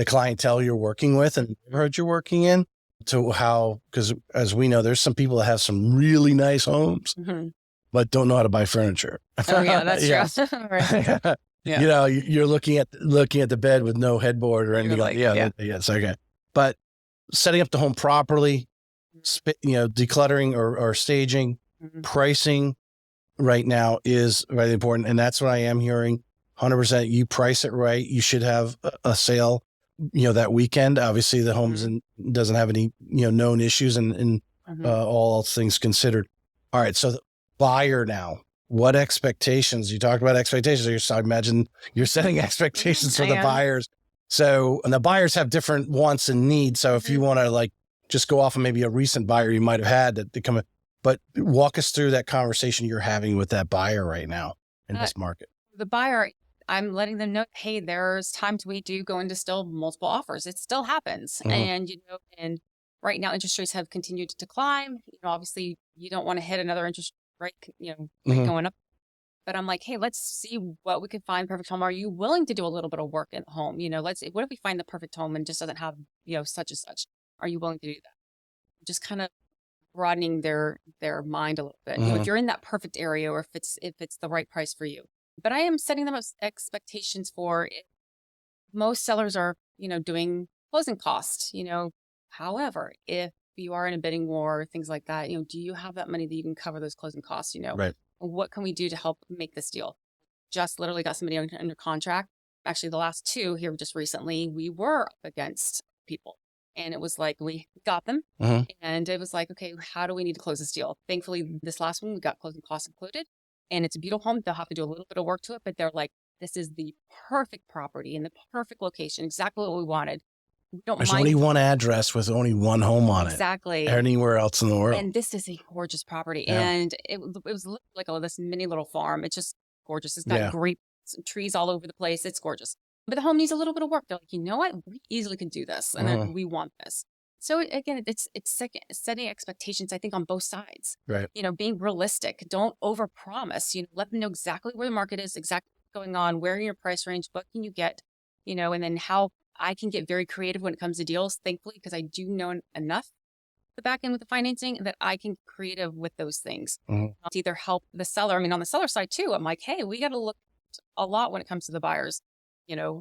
clientele you're working with and the neighborhood you're working in, because as we know, there's some people that have some really nice homes, but don't know how to buy furniture. Oh yeah, that's true. Right. Yeah. You're looking at the bed with no headboard or anything it's okay. But setting up the home properly, decluttering or staging, pricing right now is very important. And that's what I am hearing. 100%. You price it right. You should have a sale, that weekend. Obviously the homes doesn't have any, known issues and all things considered. All right. So the buyer now, what expectations? You talked about expectations. I imagine you're setting expectations for the buyers. So, and the buyers have different wants and needs. So if you want to just go off of maybe a recent buyer you might have had that come in, but walk us through that conversation you're having with that buyer right now in this market. The buyer, I'm letting them know, hey, there's times we do go into still multiple offers. It still happens. And, and right now interest rates have continued to climb. Obviously you don't want to hit another interest rate, rate going up. But I'm like, hey, let's see what we can find perfect home. Are you willing to do a little bit of work in the home? What if we find the perfect home and it just doesn't have, such and such? Are you willing to do that? Just kind of broadening their mind a little bit. If you're in that perfect area or if it's the right price for you. But I am setting them expectations for it. Most sellers are, doing closing costs, however, if you are in a bidding war, things like that, do you have that money that you can cover those closing costs, Right. What can we do to help make this deal? Just literally got somebody under contract. Actually, the last two here just recently, we were up against people. And it was like, we got them. And it was like, okay, how do we need to close this deal? Thankfully, this last one, we got closing costs included. And it's a beautiful home. They'll have to do a little bit of work to it, but they're like, this is the perfect property in the perfect location, exactly what we wanted. There's only one address with only one home on exactly. it. Anywhere else in the world. And this is a gorgeous property. Yeah. And it was like this mini little farm. It's just gorgeous. It's got great trees all over the place. It's gorgeous. But the home needs a little bit of work. They're like, you know what? We easily can do this. And then we want this. So again, it's setting expectations, I think, on both sides. Right. Being realistic. Don't overpromise. Let them know exactly where the market is, exactly what's going on, where in your price range, what can you get, and then how I can get very creative when it comes to deals, thankfully, because I do know enough the back end with the financing that I can get creative with those things. To either help the seller. I mean, on the seller side too, I'm like, hey, we got to look a lot when it comes to the buyers,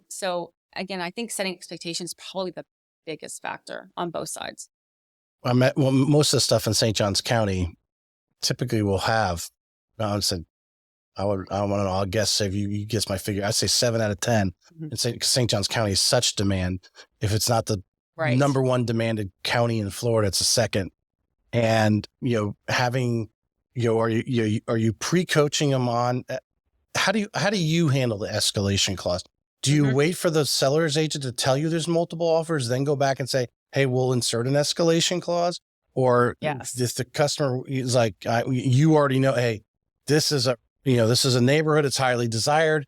So again, I think setting expectations is probably the biggest factor on both sides. Most of the stuff in St. Johns County typically will have, I'll guess if you guess my figure, I'd say 7 out of 10. And St. Johns County is such demand. If it's not the number one demanded county in Florida, it's a second. And, having, are you pre-coaching them on, how do you handle the escalation clause? Do you wait for the seller's agent to tell you there's multiple offers, then go back and say, hey, we'll insert an escalation clause? Or if the customer is like, you already know, hey, this is a neighborhood. It's highly desired.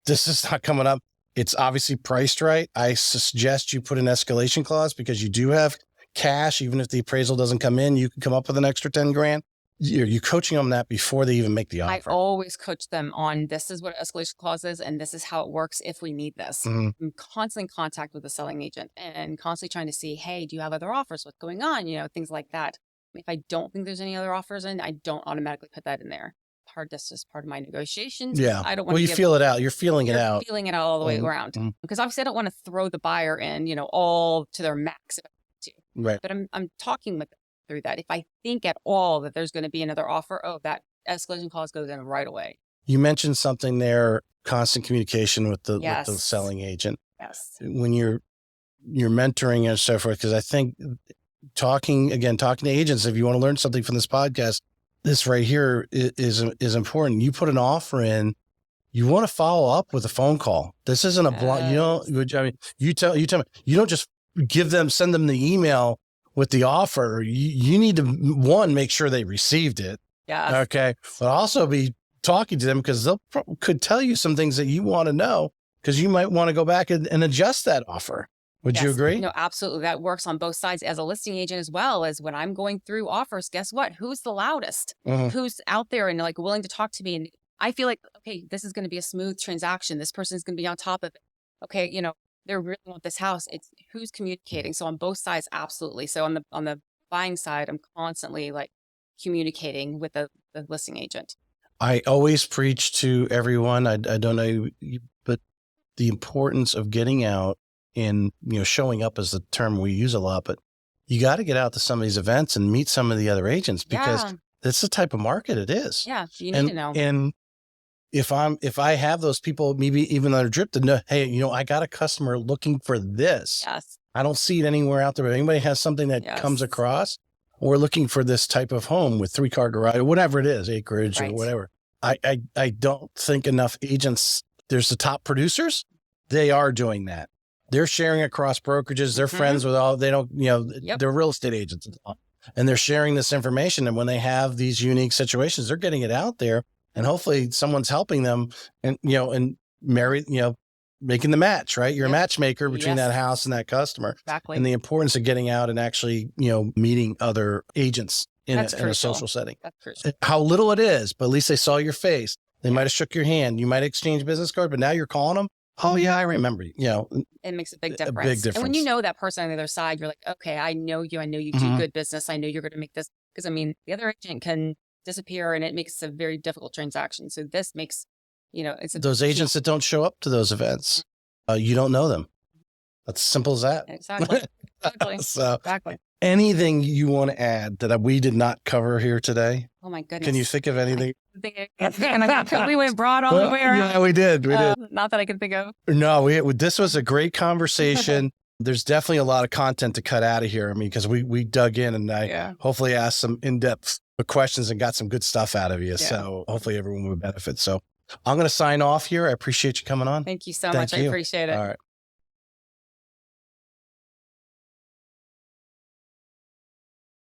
This is not coming up. It's obviously priced right. I suggest you put an escalation clause because you do have cash. Even if the appraisal doesn't come in, you can come up with an extra 10 grand. You're coaching them that before they even make the offer. I always coach them on this is what an escalation clause is, and this is how it works if we need this. I'm constantly in contact with the selling agent and constantly trying to see, hey, do you have other offers? What's going on? Things like that. If I don't think there's any other offers in, I don't automatically put that in there. That's just part of my negotiations. Yeah. I don't want to feel it out. You're feeling it out. Feeling it out all the way around. Because obviously I don't want to throw the buyer in, all to their max if I want to. Right. But I'm talking with them. through that. If I think at all that there's going to be another offer, that escalation clause goes in right away. You mentioned something there, constant communication with the Yes. selling agent. Yes. When you're mentoring and so forth, because I think talking to agents, if you want to learn something from this podcast, this right here is important. You put an offer in, you want to follow up with a phone call. This isn't a blind, you tell me, you don't just send them the email with the offer. You need to, one, make sure they received it. Yeah. Okay. But also be talking to them, because they'll could tell you some things that you want to know, because you might want to go back and adjust that offer. Would you agree? No, absolutely. That works on both sides as a listing agent, as well as when I'm going through offers. Guess what? Who's the loudest? Who's out there and like willing to talk to me? And I feel like, okay, this is going to be a smooth transaction. This person is going to be on top of it. Okay. They really want this house. It's who's communicating. So on both sides, absolutely. So on the buying side, I'm constantly like communicating with the listing agent. I always preach to everyone. I don't know, but the importance of getting out and, showing up is the term we use a lot, but you got to get out to some of these events and meet some of the other agents, because that's the type of market it is. Yeah. You need to know. And if I have those people, maybe even that are dripped, to know, hey, I got a customer looking for this. Yes. I don't see it anywhere out there, but anybody has something that comes across, we're looking for this type of home with 3-car garage, or whatever it is, acreage or whatever. I don't think enough agents, there's the top producers. They are doing that. They're sharing across brokerages. They're friends with they're real estate agents and they're sharing this information. And when they have these unique situations, they're getting it out there, and hopefully someone's helping them and making the match, right? You're a matchmaker between that house and that customer. Exactly. And the importance of getting out and actually, meeting other agents in a social setting. That's crucial. How little it is, but at least they saw your face. They might have shook your hand. You might exchange business cards, but now you're calling them. Oh yeah, I remember. It makes a big difference. And when you know that person on the other side, you're like, okay, I know you. I know you do good business. I know you're going to make this, because the other agent can disappear and it makes a very difficult transaction. So this makes, it's those agents that don't show up to those events, you don't know them. That's simple as that. Exactly. Exactly. Anything you want to add that we did not cover here today? Oh my goodness. Can you think of anything? We went broad all the way around. Yeah, we did. Not that I can think of. No, this was a great conversation. There's definitely a lot of content to cut out of here. Because we dug in, and I hopefully asked some in-depth questions and got some good stuff out of you. Yeah. So hopefully everyone would benefit. So I'm going to sign off here. I appreciate you coming on. Thank you so much. I appreciate it. All right.